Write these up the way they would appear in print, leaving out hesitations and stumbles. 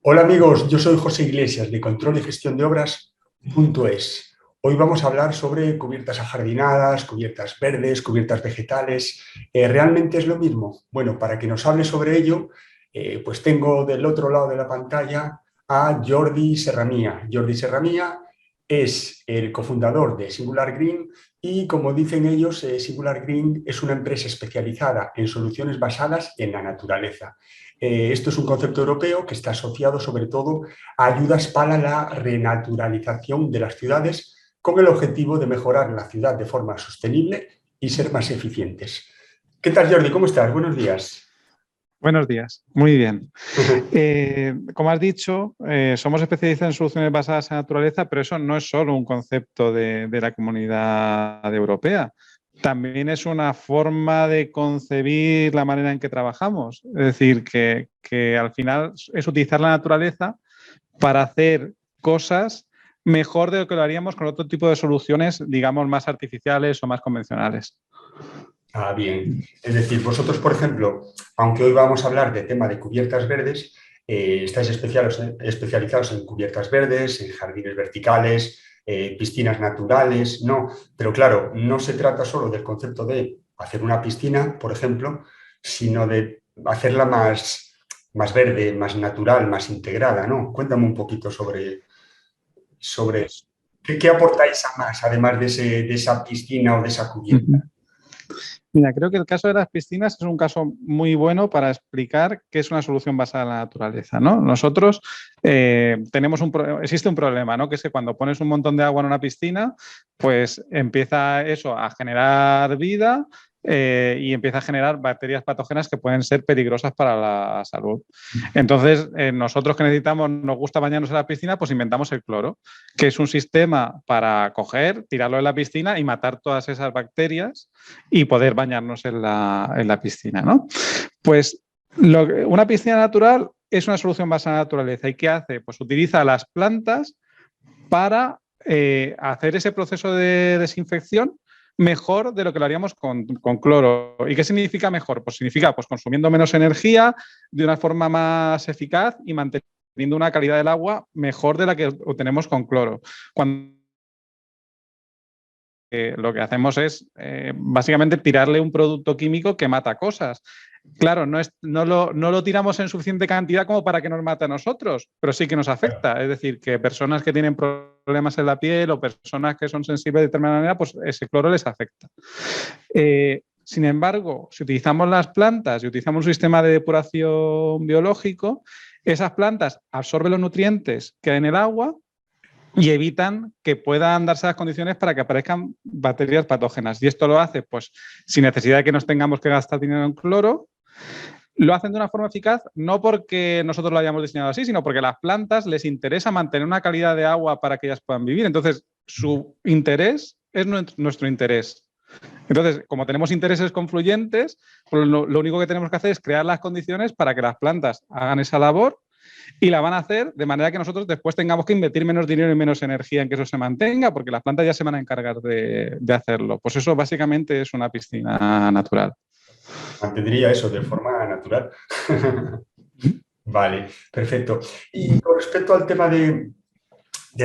Hola amigos, yo soy José Iglesias de Control y Gestión de Obras.es. Hoy vamos a hablar sobre cubiertas ajardinadas, cubiertas verdes, cubiertas vegetales. ¿Realmente es lo mismo? Bueno, para que nos hable sobre ello, pues tengo del otro lado de la pantalla a Jordi Serramía. Jordi Serramía es el cofundador de Singular Green y, como dicen ellos, Singular Green es una empresa especializada en soluciones basadas en la naturaleza. Esto es un concepto europeo que está asociado sobre todo a ayudas para la renaturalización de las ciudades con el objetivo de mejorar la ciudad de forma sostenible y ser más eficientes. ¿Qué tal, Jordi? ¿Cómo estás? Buenos días. Buenos días, muy bien. Como has dicho, somos especialistas en soluciones basadas en naturaleza, pero eso no es solo un concepto de la comunidad europea. También es una forma de concebir la manera en que trabajamos. Es decir, que al final es utilizar la naturaleza para hacer cosas mejor de lo que lo haríamos con otro tipo de soluciones, digamos, más artificiales o más convencionales. Ah, bien. Es decir, vosotros, por ejemplo, aunque hoy vamos a hablar de tema de cubiertas verdes, estáis especializados en cubiertas verdes, en jardines verticales, piscinas naturales, no. Pero claro, no se trata solo del concepto de hacer una piscina, por ejemplo, sino de hacerla más verde, más natural, más integrada, ¿no? Cuéntame un poquito sobre eso. ¿Qué aportáis a más, además de esa piscina o de esa cubierta? Mira, creo que el caso de las piscinas es un caso muy bueno para explicar qué es una solución basada en la naturaleza, ¿no? Nosotros existe un problema, ¿no? Que es que cuando pones un montón de agua en una piscina, pues empieza eso a generar vida y empieza a generar bacterias patógenas que pueden ser peligrosas para la salud. Entonces, nosotros que nos gusta bañarnos en la piscina, pues inventamos el cloro, que es un sistema para coger, tirarlo en la piscina y matar todas esas bacterias y poder bañarnos en la piscina, ¿no? Pues una piscina natural es una solución basada en la naturaleza. ¿Y qué hace? Pues utiliza las plantas para hacer ese proceso de desinfección mejor de lo que lo haríamos con cloro. ¿Y qué significa mejor? Pues significa pues, consumiendo menos energía de una forma más eficaz y manteniendo una calidad del agua mejor de la que obtenemos con cloro. Cuando lo que hacemos es básicamente tirarle un producto químico que mata cosas. Claro, no lo tiramos en suficiente cantidad como para que nos mate a nosotros, pero sí que nos afecta. Es decir, que personas que tienen problemas en la piel o personas que son sensibles de determinada manera, pues ese cloro les afecta. Sin embargo, si utilizamos las plantas y utilizamos un sistema de depuración biológico, esas plantas absorben los nutrientes que hay en el agua y evitan que puedan darse las condiciones para que aparezcan bacterias patógenas. Y esto lo hace pues sin necesidad de que nos tengamos que gastar dinero en cloro. Lo hacen de una forma eficaz no porque nosotros lo hayamos diseñado así, sino porque a las plantas les interesa mantener una calidad de agua para que ellas puedan vivir. Entonces, su interés es nuestro interés. Entonces, como tenemos intereses confluyentes, pues lo único que tenemos que hacer es crear las condiciones para que las plantas hagan esa labor y la van a hacer de manera que nosotros después tengamos que invertir menos dinero y menos energía en que eso se mantenga, porque las plantas ya se van a encargar de hacerlo. Pues eso básicamente es una piscina natural. Mantendría eso de forma natural. Vale, perfecto. Y con respecto al tema de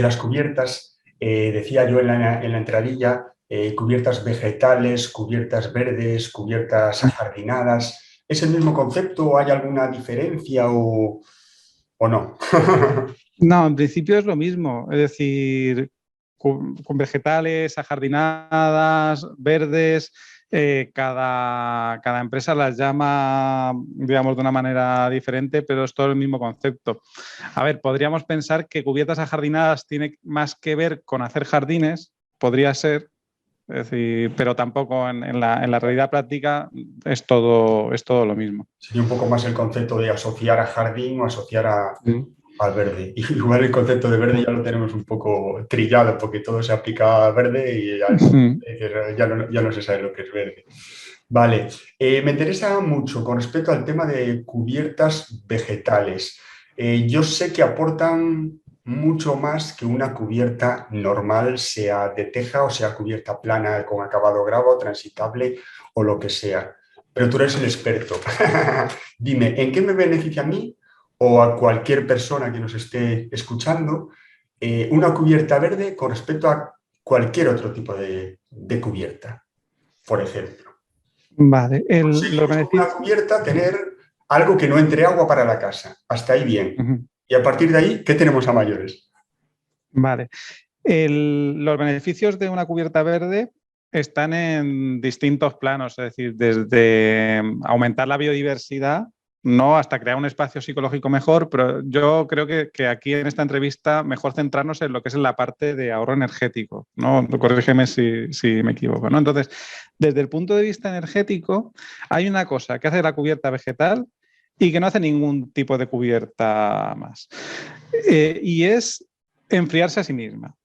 las cubiertas, decía yo en la entradilla, cubiertas vegetales, cubiertas verdes, cubiertas ajardinadas. ¿Es el mismo concepto o hay alguna diferencia o no? No, en principio es lo mismo, es decir, con vegetales, ajardinadas, verdes, cada empresa las llama, digamos, de una manera diferente, pero es todo el mismo concepto. A ver, podríamos pensar que cubiertas ajardinadas tiene más que ver con hacer jardines, podría ser, es decir, pero tampoco en la realidad práctica es todo lo mismo. Sería un poco más el concepto de asociar a jardín o asociar Mm. al verde. Y igual el concepto de verde ya lo tenemos un poco trillado porque todo se aplica a verde y ya no se sabe lo que es verde. Vale, me interesa mucho con respecto al tema de cubiertas vegetales. Yo sé que aportan mucho más que una cubierta normal, sea de teja o sea cubierta plana con acabado gravo, transitable o lo que sea. Pero tú eres el experto. Dime, ¿en qué me beneficia a mí o a cualquier persona que nos esté escuchando una cubierta verde con respecto a cualquier otro tipo de cubierta, por ejemplo? Vale, los Conseguimos con una beneficios. cubierta tener algo que no entre agua para la casa. Hasta ahí bien. Ujú. Y a partir de ahí, ¿qué tenemos a mayores? Vale. Los beneficios de una cubierta verde están en distintos planos, es decir, desde aumentar la biodiversidad, no hasta crear un espacio psicológico mejor, pero yo creo que aquí en esta entrevista mejor centrarnos en lo que es en la parte de ahorro energético, ¿no? Corrígeme si me equivoco, ¿no? Entonces, desde el punto de vista energético, hay una cosa que hace la cubierta vegetal y que no hace ningún tipo de cubierta más. Y es enfriarse a sí misma.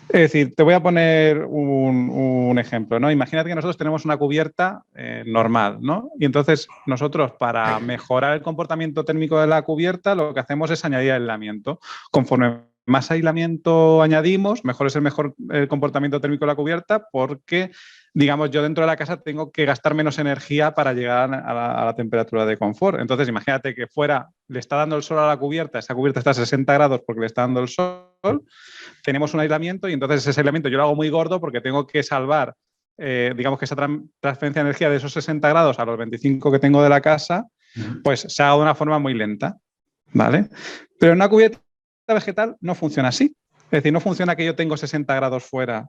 Es decir, te voy a poner un ejemplo, ¿no? Imagínate que nosotros tenemos una cubierta normal, ¿no? Y entonces nosotros, para mejorar el comportamiento térmico de la cubierta, lo que hacemos es añadir aislamiento. Conforme más aislamiento añadimos, mejor es el comportamiento térmico de la cubierta, porque, digamos, yo dentro de la casa tengo que gastar menos energía para llegar a la temperatura de confort. Entonces, imagínate que fuera, le está dando el sol a la cubierta, esa cubierta está a 60 grados porque le está dando el sol, tenemos un aislamiento y entonces ese aislamiento yo lo hago muy gordo porque tengo que salvar, digamos que esa transferencia de energía de esos 60 grados a los 25 que tengo de la casa, pues se haga de una forma muy lenta, ¿vale? Pero en una cubierta vegetal no funciona así. Es decir, no funciona que yo tengo 60 grados fuera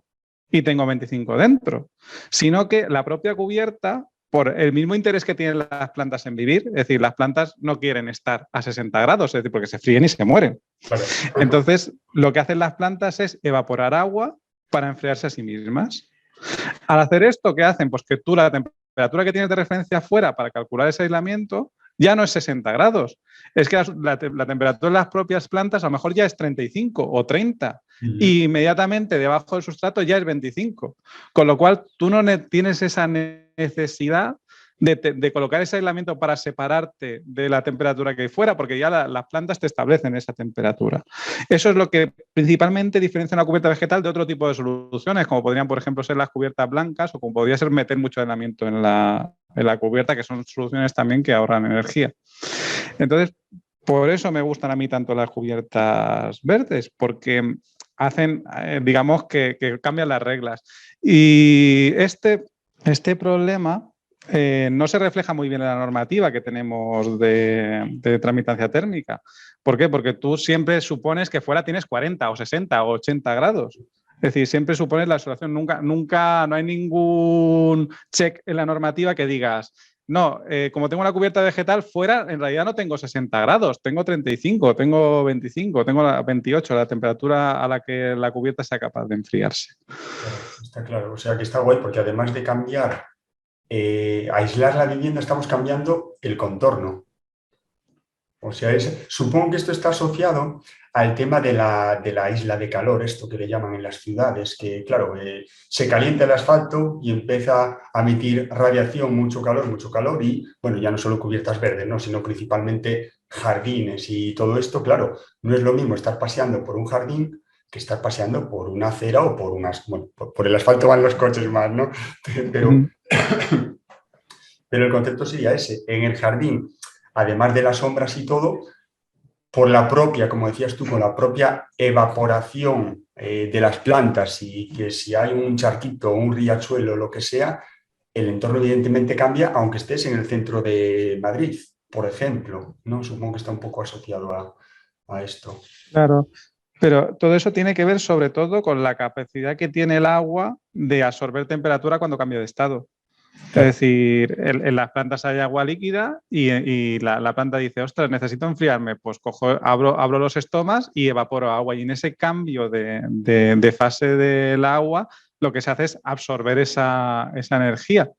y tengo 25 dentro, sino que la propia cubierta, por el mismo interés que tienen las plantas en vivir, es decir, las plantas no quieren estar a 60 grados, es decir, porque se fríen y se mueren. Claro. Entonces, lo que hacen las plantas es evaporar agua para enfriarse a sí mismas. Al hacer esto, ¿qué hacen? Pues que tú la temperatura que tienes de referencia afuera para calcular ese aislamiento ya no es 60 grados. Es que la temperatura de las propias plantas a lo mejor ya es 35 o 30 y inmediatamente debajo del sustrato ya es 25. Con lo cual tú no tienes esa necesidad de colocar ese aislamiento para separarte de la temperatura que hay fuera, porque ya las plantas te establecen esa temperatura. Eso es lo que principalmente diferencia una cubierta vegetal de otro tipo de soluciones, como podrían, por ejemplo, ser las cubiertas blancas o como podría ser meter mucho aislamiento en la cubierta, que son soluciones también que ahorran energía. Entonces, por eso me gustan a mí tanto las cubiertas verdes, porque hacen, digamos, que cambian las reglas. Y este problema no se refleja muy bien en la normativa que tenemos de tramitancia térmica. ¿Por qué? Porque tú siempre supones que fuera tienes 40 o 60 o 80 grados. Es decir, siempre supones la observación, nunca, no hay ningún check en la normativa que digas, no, como tengo una cubierta vegetal, fuera en realidad no tengo 60 grados, tengo 35, tengo 25, tengo 28, la temperatura a la que la cubierta sea capaz de enfriarse. Claro, está claro. O sea que está guay porque además de cambiar, aislar la vivienda, estamos cambiando el contorno. O sea, supongo que esto está asociado al tema de la isla de calor, esto que le llaman en las ciudades, que claro, se calienta el asfalto y empieza a emitir radiación, mucho calor y, bueno, ya no solo cubiertas verdes, ¿no? Sino principalmente jardines y todo esto, claro, no es lo mismo estar paseando por un jardín que estar paseando por una acera o por unas, bueno, por el asfalto van los coches más, ¿no? Pero, pero el concepto sería ese, en el jardín además de las sombras y todo, por la propia, como decías tú, con la propia evaporación de las plantas y que si hay un charquito, un riachuelo, lo que sea, el entorno evidentemente cambia, aunque estés en el centro de Madrid, por ejemplo, ¿no? Supongo que está un poco asociado a esto. Claro, pero todo eso tiene que ver sobre todo con la capacidad que tiene el agua de absorber temperatura cuando cambia de estado. Claro. Es decir, en las plantas hay agua líquida y la planta dice, ostras, necesito enfriarme, pues abro los estomas y evaporo agua. Y en ese cambio de fase del agua, lo que se hace es absorber esa energía.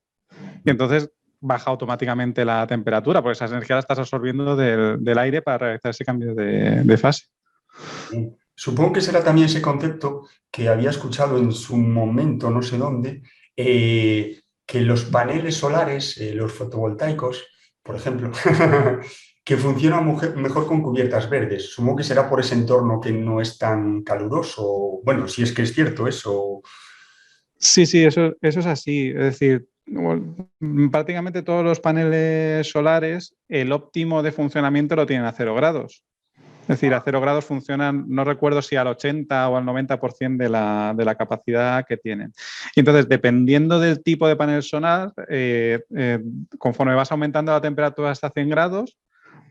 Y entonces baja automáticamente la temperatura, porque esa energía la estás absorbiendo del aire para realizar ese cambio de fase. Supongo que será también ese concepto que había escuchado en su momento, no sé dónde, que los paneles solares, los fotovoltaicos, por ejemplo, que funcionan mejor con cubiertas verdes. Supongo que será por ese entorno que no es tan caluroso. Bueno, si es que es cierto eso. Sí, eso es así. Es decir, prácticamente todos los paneles solares, el óptimo de funcionamiento lo tienen a 0 grados. Es decir, a 0 grados funcionan, no recuerdo si al 80 o al 90% de la capacidad que tienen. Y entonces, dependiendo del tipo de panel solar, conforme vas aumentando la temperatura hasta 100 grados,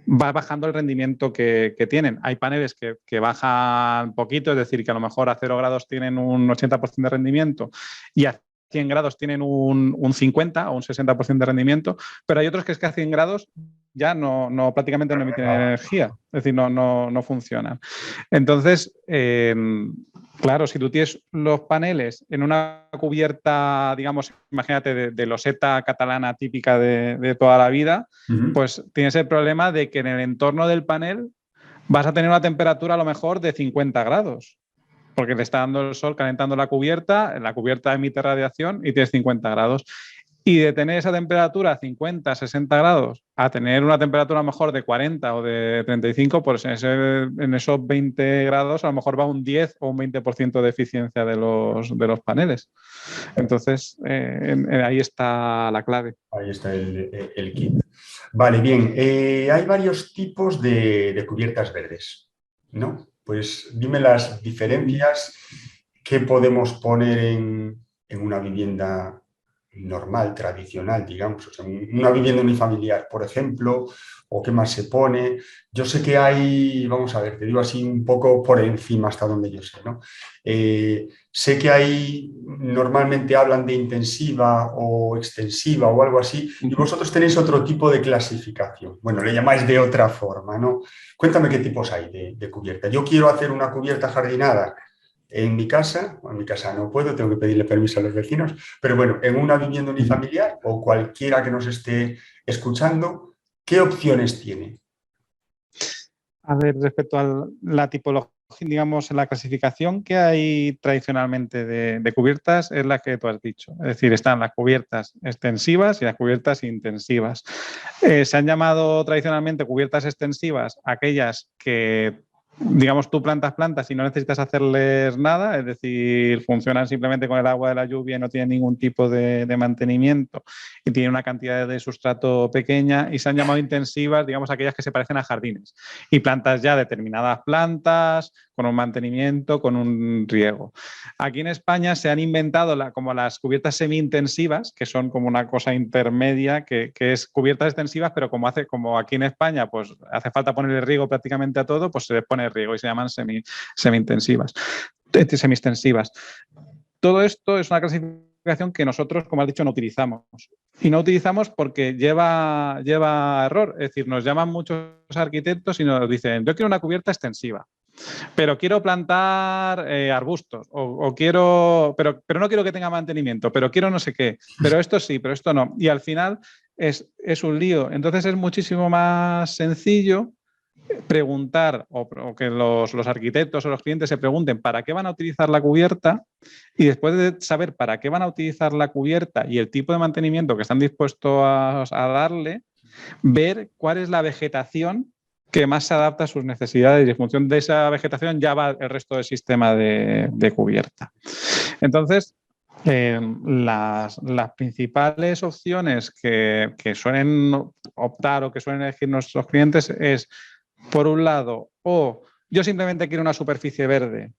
va bajando el rendimiento que tienen. Hay paneles que bajan poquito, es decir, que a lo mejor a 0 grados tienen un 80% de rendimiento y a 100 grados tienen un 50 o un 60% de rendimiento, pero hay otros que es que a 100 grados ya prácticamente no emiten energía, es decir, no funcionan. Entonces, claro, si tú tienes los paneles en una cubierta, digamos, imagínate, de loseta catalana típica de toda la vida, pues tienes el problema de que en el entorno del panel vas a tener una temperatura a lo mejor de 50 grados, porque le está dando el sol calentando la cubierta emite radiación y tienes 50 grados. Y de tener esa temperatura 50, 60 grados a tener una temperatura a lo mejor de 40 o de 35, pues en esos 20 grados a lo mejor va un 10 o un 20% de eficiencia de los paneles. Entonces, ahí está la clave. Ahí está el kit. Vale, bien. Hay varios tipos de cubiertas verdes, ¿no? Pues dime las diferencias que podemos poner en una vivienda normal, tradicional, digamos, o sea, una vivienda unifamiliar, por ejemplo, o qué más se pone. Yo sé que hay, vamos a ver, te digo así un poco por encima hasta donde yo sé, ¿no? Sé que hay, normalmente hablan de intensiva o extensiva o algo así, y vosotros tenéis otro tipo de clasificación. Bueno, le llamáis de otra forma, ¿no? Cuéntame qué tipos hay de cubierta. Yo quiero hacer una cubierta jardinada en mi casa no puedo, tengo que pedirle permiso a los vecinos, pero bueno, en una vivienda unifamiliar o cualquiera que nos esté escuchando, ¿qué opciones tiene? A ver, respecto a la tipología, digamos, la clasificación que hay tradicionalmente de cubiertas es la que tú has dicho. Es decir, están las cubiertas extensivas y las cubiertas intensivas. Se han llamado tradicionalmente cubiertas extensivas aquellas que, digamos, tú plantas y no necesitas hacerles nada, es decir, funcionan simplemente con el agua de la lluvia y no tienen ningún tipo de mantenimiento y tienen una cantidad de sustrato pequeña, y se han llamado intensivas, digamos, aquellas que se parecen a jardines y plantas ya determinadas plantas con un mantenimiento, con un riego. Aquí en España se han inventado como las cubiertas semi-intensivas, que son como una cosa intermedia, que es cubiertas extensivas, pero como aquí en España pues hace falta ponerle riego prácticamente a todo, pues se les pone riego y se llaman semi-intensivas, semi-extensivas. Todo esto es una clasificación que nosotros, como has dicho, no utilizamos. Y no utilizamos porque lleva error. Es decir, nos llaman muchos arquitectos y nos dicen, yo quiero una cubierta extensiva, pero quiero plantar arbustos, pero no quiero que tenga mantenimiento, pero quiero no sé qué, pero esto sí, pero esto no. Y al final es un lío. Entonces es muchísimo más sencillo preguntar o que los arquitectos o los clientes se pregunten para qué van a utilizar la cubierta, y después de saber para qué van a utilizar la cubierta y el tipo de mantenimiento que están dispuestos a darle, ver cuál es la vegetación que más se adapta a sus necesidades, y en función de esa vegetación ya va el resto del sistema de cubierta. Entonces, las principales opciones que suelen optar o que suelen elegir nuestros clientes es, por un lado, yo simplemente quiero una superficie verde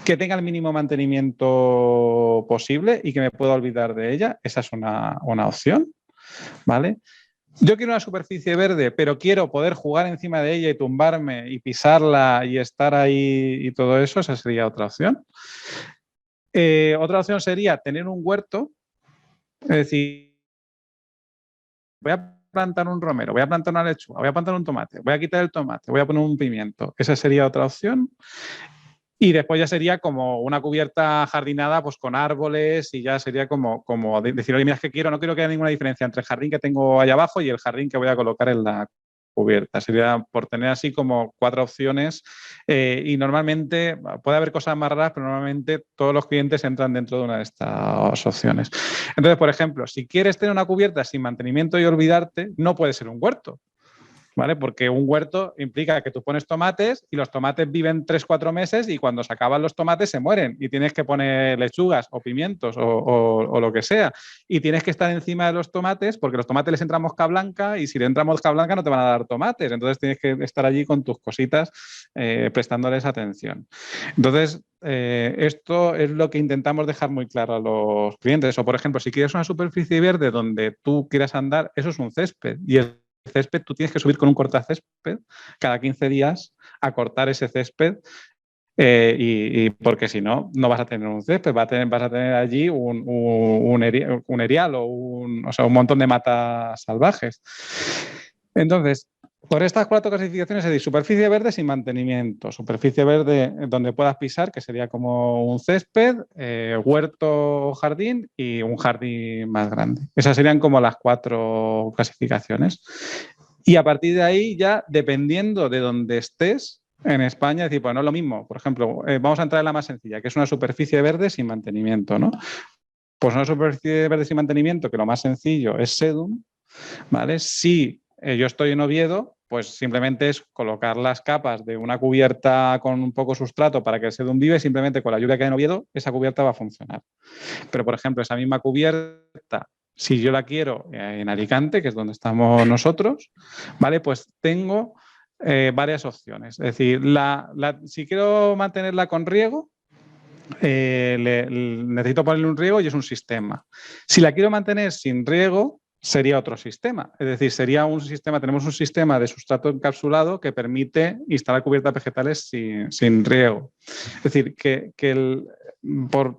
que tenga el mínimo mantenimiento posible y que me pueda olvidar de ella. Esa es una opción, ¿vale? Yo quiero una superficie verde, pero quiero poder jugar encima de ella y tumbarme y pisarla y estar ahí y todo eso. Esa sería otra opción. Otra opción sería tener un huerto, es decir, voy a plantar un romero, voy a plantar una lechuga, voy a plantar un tomate, voy a quitar el tomate, voy a poner un pimiento. Esa sería otra opción. Y después ya sería como una cubierta jardinada pues con árboles, y ya sería como decir, oye, mira, es que no quiero que haya ninguna diferencia entre el jardín que tengo allá abajo y el jardín que voy a colocar en la cubierta. Sería por tener así como 4 opciones, y normalmente puede haber cosas más raras, pero normalmente todos los clientes entran dentro de una de estas opciones. Entonces, por ejemplo, si quieres tener una cubierta sin mantenimiento y olvidarte, no puede ser un huerto, ¿vale? Porque un huerto implica que tú pones tomates y los tomates viven 3-4 meses y cuando se acaban los tomates se mueren y tienes que poner lechugas o pimientos o lo que sea. Y tienes que estar encima de los tomates porque los tomates les entra mosca blanca y si le entra mosca blanca no te van a dar tomates. Entonces tienes que estar allí con tus cositas prestándoles atención. Entonces, esto es lo que intentamos dejar muy claro a los clientes. O, por ejemplo, si quieres una superficie verde donde tú quieras andar, eso es un césped. Y el césped tú tienes que subir con un cortacésped cada 15 días a cortar ese césped y porque si no, no vas a tener un césped, vas a tener allí un erial o sea, un montón de matas salvajes. Entonces, por estas 4 clasificaciones, es decir, superficie verde sin mantenimiento, superficie verde donde puedas pisar, que sería como un césped, huerto o jardín y un jardín más grande. Esas serían como las 4 clasificaciones. Y a partir de ahí ya, dependiendo de donde estés en España, es decir, pues no es lo mismo. Por ejemplo, vamos a entrar en la más sencilla, que es una superficie verde sin mantenimiento, ¿no? Pues una superficie verde sin mantenimiento, que lo más sencillo es sedum, ¿vale? Si yo estoy en Oviedo, pues simplemente es colocar las capas de una cubierta con un poco sustrato para que el sedum vive, simplemente con la lluvia que hay en Oviedo, esa cubierta va a funcionar. Pero, por ejemplo, esa misma cubierta, si yo la quiero en Alicante, que es donde estamos nosotros, ¿vale? Pues tengo varias opciones. Es decir, si quiero mantenerla con riego, necesito ponerle un riego y es un sistema. Si la quiero mantener sin riego, sería otro sistema. Es decir, sería un sistema, tenemos un sistema de sustrato encapsulado que permite instalar cubiertas vegetales sin riego. Es decir,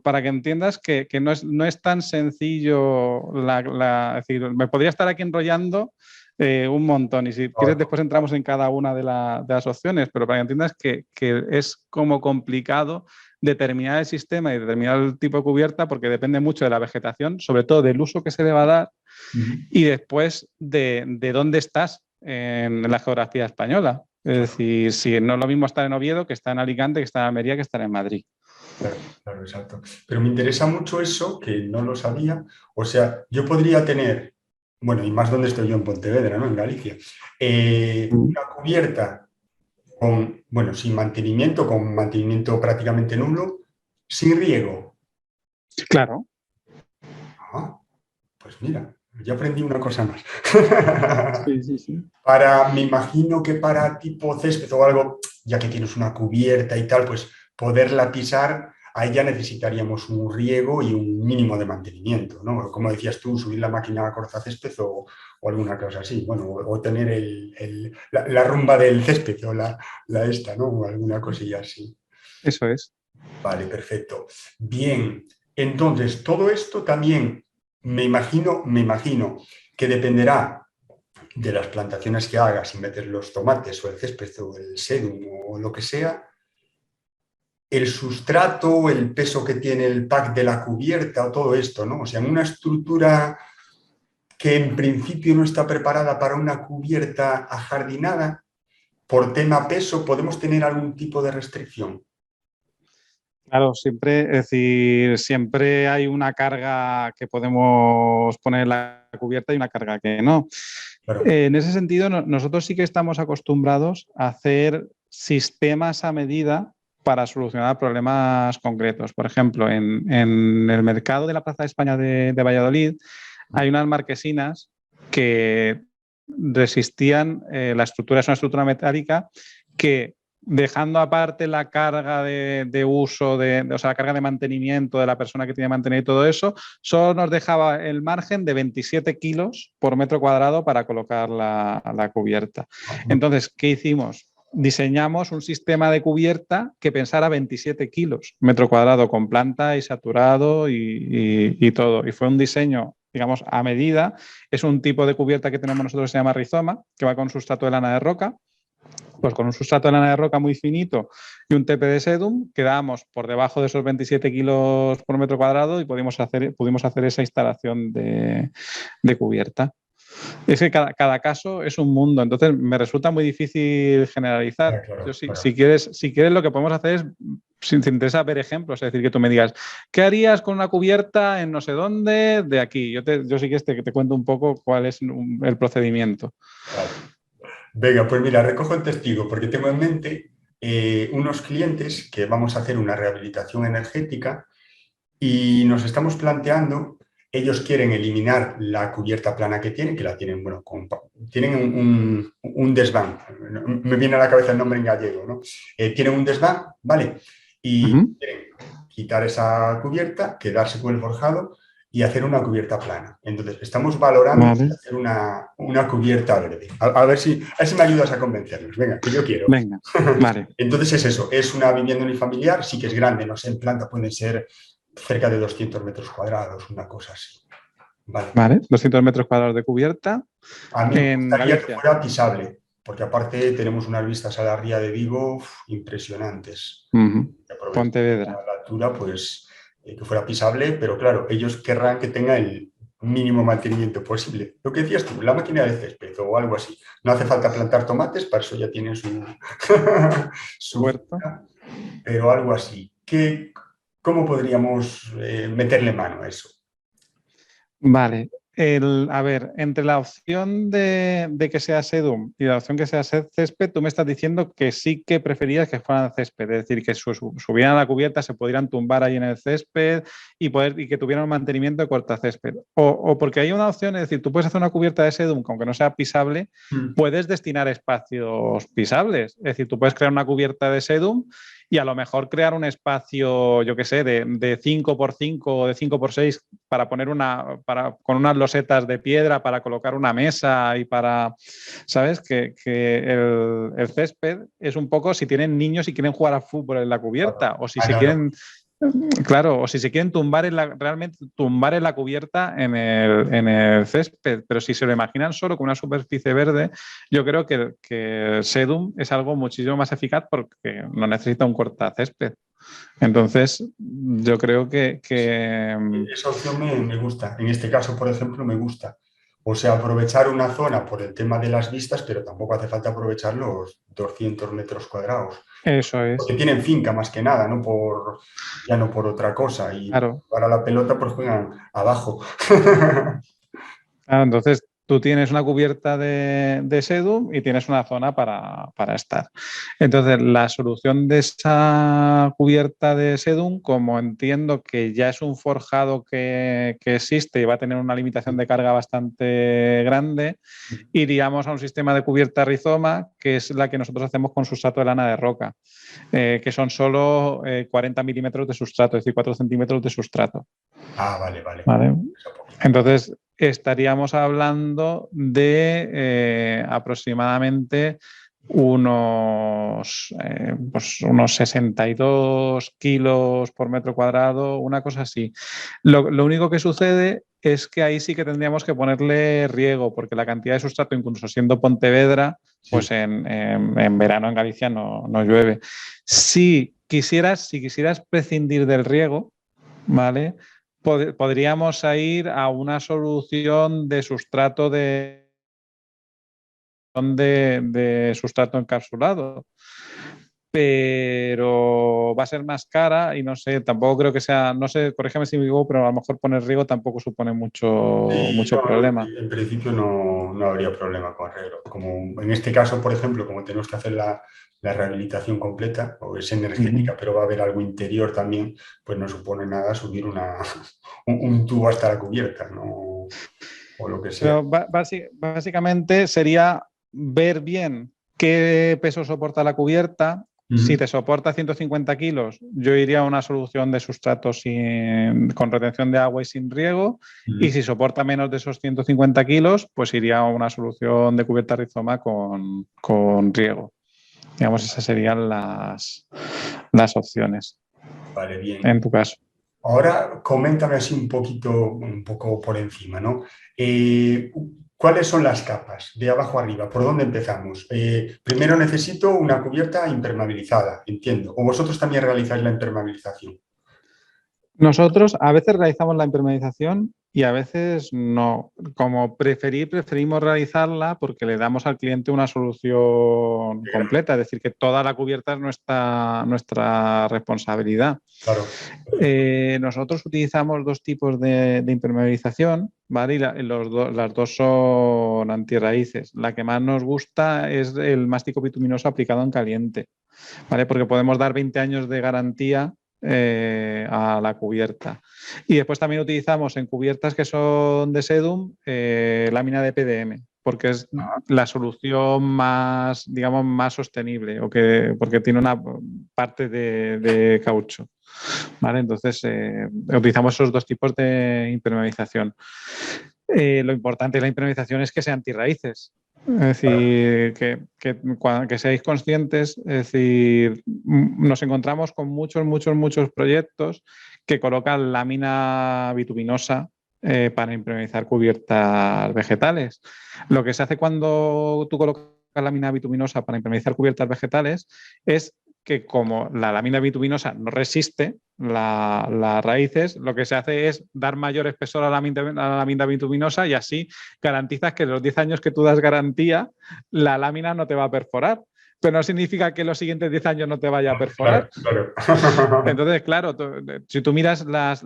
para que entiendas que no es tan sencillo, es decir, me podría estar aquí enrollando un montón y si quieres después entramos en cada una de las opciones, pero para que entiendas que es como complicado determinar el sistema y determinar el tipo de cubierta porque depende mucho de la vegetación, sobre todo del uso que se le va a dar y después de dónde estás en la geografía española. Es decir, si no es lo mismo estar en Oviedo que estar en Alicante, que estar en Almería, que estar en Madrid. Claro, claro, exacto. Pero me interesa mucho eso, que no lo sabía. O sea, yo podría tener, bueno, y más donde estoy yo en Pontevedra, ¿no? En Galicia, una cubierta sin mantenimiento, con mantenimiento prácticamente nulo, sin riego. Claro. Ah, pues mira, ya aprendí una cosa más. Sí. Me imagino que para tipo césped o algo, ya que tienes una cubierta y tal, pues poderla pisar, ahí ya necesitaríamos un riego y un mínimo de mantenimiento, ¿no? Como decías tú, subir la máquina a cortacésped o alguna cosa así, bueno, o tener la rumba del césped o la esta, ¿no? O alguna cosilla así. Eso es. Vale, perfecto. Bien, entonces todo esto también me imagino que dependerá de las plantaciones que hagas, si metes los tomates o el césped o el sedum o lo que sea, el sustrato, el peso que tiene el pack de la cubierta o todo esto, ¿no? O sea, en una estructura que en principio no está preparada para una cubierta ajardinada, por tema peso, ¿podemos tener algún tipo de restricción? Claro, siempre hay una carga que podemos poner en la cubierta y una carga que no. Claro. En ese sentido, nosotros sí que estamos acostumbrados a hacer sistemas a medida para solucionar problemas concretos. Por ejemplo, en el mercado de la Plaza de España de Valladolid hay unas marquesinas que resistían, la estructura es una estructura metálica que dejando aparte la carga de uso, o sea, la carga de mantenimiento de la persona que tiene que mantener y todo eso, solo nos dejaba el margen de 27 kilos por metro cuadrado para colocar la cubierta. Entonces, ¿qué hicimos? Diseñamos un sistema de cubierta que pensara 27 kilos metro cuadrado con planta y saturado y todo. Y fue un diseño, digamos, a medida. Es un tipo de cubierta que tenemos nosotros que se llama rizoma, que va con sustrato de lana de roca. Pues con un sustrato de lana de roca muy finito y un TP de sedum quedábamos por debajo de esos 27 kilos por metro cuadrado y pudimos hacer esa instalación de cubierta. Es que cada caso es un mundo, entonces me resulta muy difícil generalizar. Claro. Si quieres lo que podemos hacer es, si te interesa ver ejemplos, es decir, que tú me digas, ¿qué harías con una cubierta en no sé dónde de aquí? Yo sí que te cuento un poco cuál es el procedimiento. Claro. Venga, pues mira, recojo el testigo porque tengo en mente unos clientes que vamos a hacer una rehabilitación energética y nos estamos planteando, ellos quieren eliminar la cubierta plana que tienen, la tienen, bueno, tienen un desván, me viene a la cabeza el nombre en gallego, ¿no? Tienen un desván, ¿vale? Y quieren quitar esa cubierta, quedarse con el forjado y hacer una cubierta plana. Entonces, estamos valorando Vale. hacer una cubierta verde. A ver si me ayudas a convencernos. Venga, que yo quiero. Venga, vale. Entonces es eso, es una vivienda unifamiliar, sí que es grande, no sé, en planta pueden ser cerca de 200 metros cuadrados, una cosa así. Vale. Vale, 200 metros cuadrados de cubierta A mí me en gustaría que Galicia. fuera pisable, porque aparte tenemos unas vistas a la ría de Vigo impresionantes. Pontevedra. A la altura, pues que fuera pisable, pero claro, ellos querrán que tenga el mínimo mantenimiento posible. Lo que decías tú, la máquina de césped o algo así. No hace falta plantar tomates, para eso ya tienen su Huerto. pero algo así. ¿Cómo podríamos meterle mano a eso? Vale. A ver, entre la opción de que sea sedum y la opción que sea césped, tú me estás diciendo que sí que preferías que fueran césped, es decir, que subieran a la cubierta, se pudieran tumbar ahí en el césped y que tuvieran un mantenimiento de cortacésped. O porque hay una opción, es decir, tú puedes hacer una cubierta de sedum que aunque no sea pisable, puedes destinar espacios pisables. Es decir, tú puedes crear una cubierta de sedum y a lo mejor crear un espacio, yo qué sé, de 5x5 o de 5x6 para poner con unas losetas de piedra para colocar una mesa y para, ¿sabes? Que el césped es un poco si tienen niños y quieren jugar a fútbol en la cubierta o si se quieren... Claro, o si se quieren realmente tumbar en la cubierta en el césped, pero si se lo imaginan solo con una superficie verde, yo creo que sedum es algo muchísimo más eficaz porque no necesita un cortacésped. Entonces, yo creo que esa opción me gusta. En este caso, por ejemplo, me gusta. O sea, aprovechar una zona por el tema de las vistas, pero tampoco hace falta aprovechar los 200 metros cuadrados. eso es. Porque tienen finca más que nada, ya no por otra cosa. Y Claro. para la pelota, pues juegan abajo. Entonces, tú tienes una cubierta de sedum y tienes una zona para estar. Entonces, la solución de esa cubierta de sedum, como entiendo que ya es un forjado que existe y va a tener una limitación de carga bastante grande, iríamos a un sistema de cubierta rizoma, que es la que nosotros hacemos con sustrato de lana de roca, que son solo 40 milímetros de sustrato, es decir, 4 centímetros de sustrato. Vale. ¿Vale? Entonces, estaríamos hablando de aproximadamente unos 62 kilos por metro cuadrado, una cosa así. Lo único que sucede es que ahí sí que tendríamos que ponerle riego, porque la cantidad de sustrato, incluso siendo Pontevedra, pues en verano en Galicia no llueve. Si quisieras prescindir del riego, ¿vale? Podríamos ir a una solución de sustrato de sustrato encapsulado, pero va a ser más cara y no sé, tampoco creo que sea, no sé, corrígeme si me equivoco, pero a lo mejor poner riego tampoco supone mucho problema. En principio no habría problema con arreglo. Como en este caso, por ejemplo, como tenemos que hacer la rehabilitación completa, o es energética, pero va a haber algo interior también, pues no supone nada subir un tubo hasta la cubierta, ¿no? O lo que sea. Pero básicamente sería ver bien qué peso soporta la cubierta. Si te soporta 150 kilos, yo iría a una solución de sustrato con retención de agua y sin riego. Y si soporta menos de esos 150 kilos, pues iría a una solución de cubierta rizoma con riego. Digamos, esas serían las opciones. Vale, bien. En tu caso. Ahora coméntame así un poco por encima, ¿no? ¿Cuáles son las capas de abajo arriba? ¿Por dónde empezamos? Primero necesito una cubierta impermeabilizada, entiendo. ¿O vosotros también realizáis la impermeabilización? Nosotros a veces realizamos la impermeabilización y a veces no. Como preferimos realizarla porque le damos al cliente una solución completa, es decir, que toda la cubierta es nuestra responsabilidad. Claro. Nosotros utilizamos dos tipos de impermeabilización, ¿vale? Y las dos son antirraíces. La que más nos gusta es el mástico bituminoso aplicado en caliente, ¿vale? Porque podemos dar 20 años de garantía a la cubierta. Y después también utilizamos en cubiertas que son de Sedum lámina de PDM, porque es la solución más, digamos, más sostenible, porque tiene una parte de caucho. ¿Vale? Entonces, utilizamos esos dos tipos de impermeabilización. Lo importante de la impermeabilización es que sea antirraíces. Es decir, que seáis conscientes, es decir, nos encontramos con muchos proyectos que colocan lámina bituminosa para impermeabilizar cubiertas vegetales. Lo que se hace cuando tú colocas lámina bituminosa para impermeabilizar cubiertas vegetales es que como la lámina bituminosa no resiste las raíces, lo que se hace es dar mayor espesor a la lámina bituminosa y así garantizas que en los 10 años que tú das garantía, la lámina no te va a perforar. Pero no significa que los siguientes 10 años no te vaya a perforar. Claro, claro. Entonces, claro, si tú miras las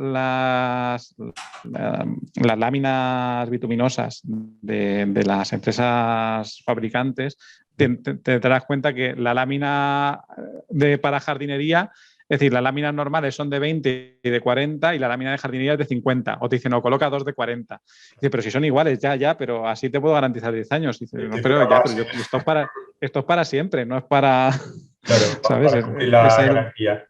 láminas bituminosas de las empresas fabricantes, te darás cuenta que la lámina para jardinería, es decir, las láminas normales son de 20 y de 40 y la lámina de jardinería es de 50. O te dicen, no, coloca dos de 40. Dice, pero si son iguales, ya, pero así te puedo garantizar 10 años. Dice, no, pero esto es para siempre, no es para... Claro, ¿Sabes? para cumplir la garantía.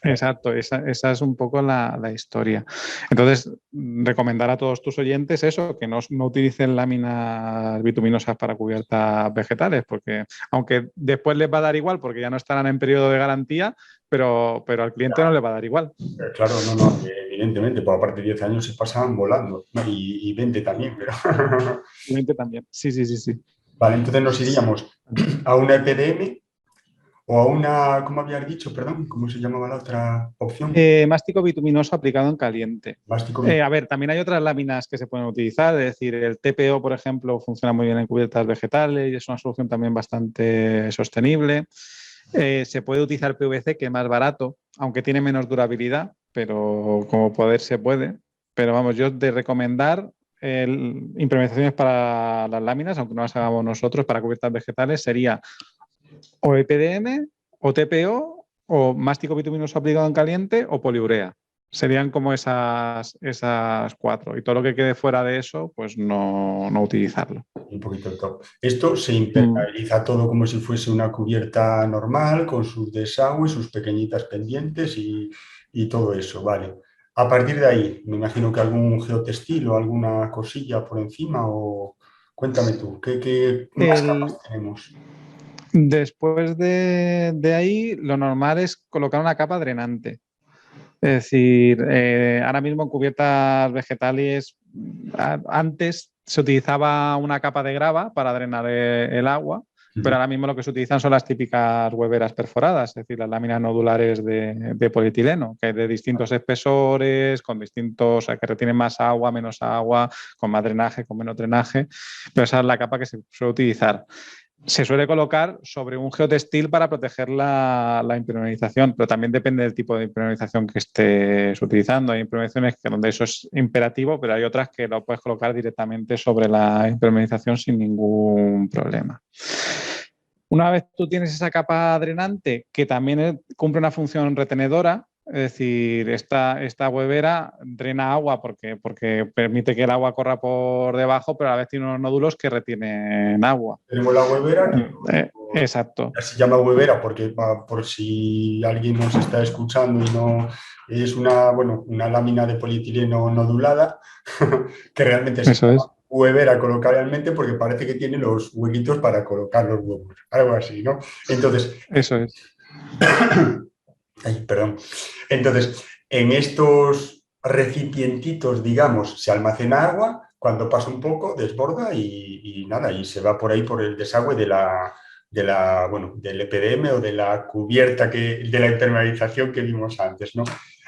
Exacto, esa es un poco la historia. Entonces, recomendar a todos tus oyentes eso, que no utilicen láminas bituminosas para cubiertas vegetales, porque aunque después les va a dar igual, porque ya no estarán en periodo de garantía, pero al cliente no le va a dar igual. Claro, no, evidentemente, por aparte de 10 años se pasan volando, ¿no? Y 20 también, pero... 20 también, sí. Vale, entonces nos iríamos a una EPDM o a una, ¿cómo habías dicho? Perdón, ¿cómo se llamaba la otra opción? Mástico bituminoso aplicado en caliente. Mástico. A ver, también hay otras láminas que se pueden utilizar, es decir, el TPO, por ejemplo, funciona muy bien en cubiertas vegetales y es una solución también bastante sostenible. Se puede utilizar PVC, que es más barato, aunque tiene menos durabilidad, pero como poder se puede. Pero vamos, yo de recomendar implementaciones para las láminas, aunque no las hagamos nosotros, para cubiertas vegetales, sería o EPDM, o TPO, o mástico bituminoso aplicado en caliente, o poliurea. Serían como esas cuatro. Y todo lo que quede fuera de eso, pues no utilizarlo. Un poquito top. Esto se impermeabiliza todo como si fuese una cubierta normal, con sus desagües, sus pequeñitas pendientes y todo eso, vale. A partir de ahí, me imagino que algún geotextil o alguna cosilla por encima, o cuéntame tú, ¿qué más capas tenemos? Después de ahí, lo normal es colocar una capa drenante. Es decir, ahora mismo en cubiertas vegetales, antes se utilizaba una capa de grava para drenar el agua, pero ahora mismo lo que se utilizan son las típicas hueveras perforadas, es decir, las láminas nodulares de polietileno, que hay de distintos espesores, con distintos, o sea, que retienen más agua, menos agua, con más drenaje, con menos drenaje, pero esa es la capa que se suele utilizar. Se suele colocar sobre un geotextil para proteger la impermeabilización, pero también depende del tipo de impermeabilización que estés utilizando. Hay impermeabilizaciones donde eso es imperativo, pero hay otras que lo puedes colocar directamente sobre la impermeabilización sin ningún problema. Una vez tú tienes esa capa drenante, que también cumple una función retenedora, es decir, esta huevera drena agua porque permite que el agua corra por debajo, pero a la vez tiene unos nódulos que retienen agua. Tenemos la huevera, Exacto. se llama huevera porque por si alguien nos está escuchando y no es una lámina de polietileno nodulada, que realmente se Eso es. huevera coloquialmente porque parece que tiene los huequitos para colocar los huevos, algo así, ¿no? Entonces, eso es. Ay, perdón. Entonces, en estos recipientitos, digamos, se almacena agua, cuando pasa un poco, desborda y nada, y se va por ahí por el desagüe del EPDM o de la cubierta de la impermeabilización que vimos antes, ¿no?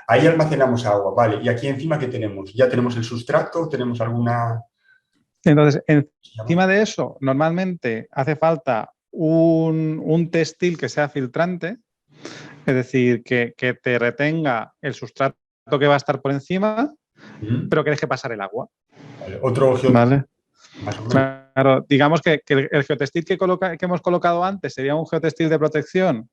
Ahí almacenamos agua, vale. ¿Y aquí encima qué tenemos? ¿Ya tenemos el sustrato? ¿Tenemos alguna...? Entonces, encima de eso, normalmente hace falta un textil que sea filtrante, es decir, que te retenga el sustrato que va a estar por encima, pero que deje pasar el agua. Vale. Otro geotextil, ¿Vale? más o menos. Claro, digamos que el geotextil que hemos colocado antes sería un geotextil de protección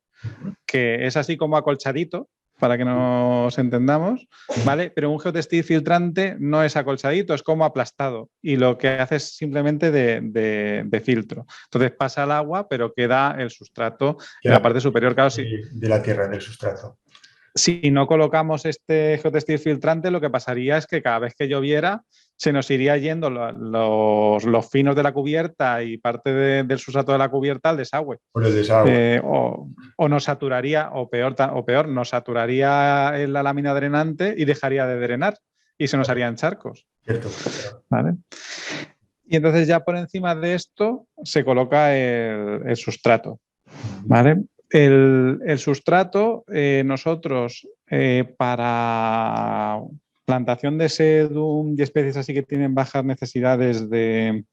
que es así como acolchadito, para que nos entendamos, ¿vale? Pero un geotextil filtrante no es acolchadito, es como aplastado y lo que hace es simplemente de filtro. Entonces pasa el agua, pero queda el sustrato en la parte superior. Claro, de la tierra, del sustrato. si no colocamos este geotextil filtrante, lo que pasaría es que cada vez que lloviera se nos iría yendo los finos de la cubierta y parte del sustrato de la cubierta al desagüe. Por el desagüe. O nos saturaría, o peor, nos saturaría en la lámina drenante y dejaría de drenar y se nos harían charcos. Cierto. ¿Vale? Y entonces ya por encima de esto se coloca el sustrato. ¿Vale? El sustrato, nosotros para plantación de sedum y especies así que tienen bajas necesidades de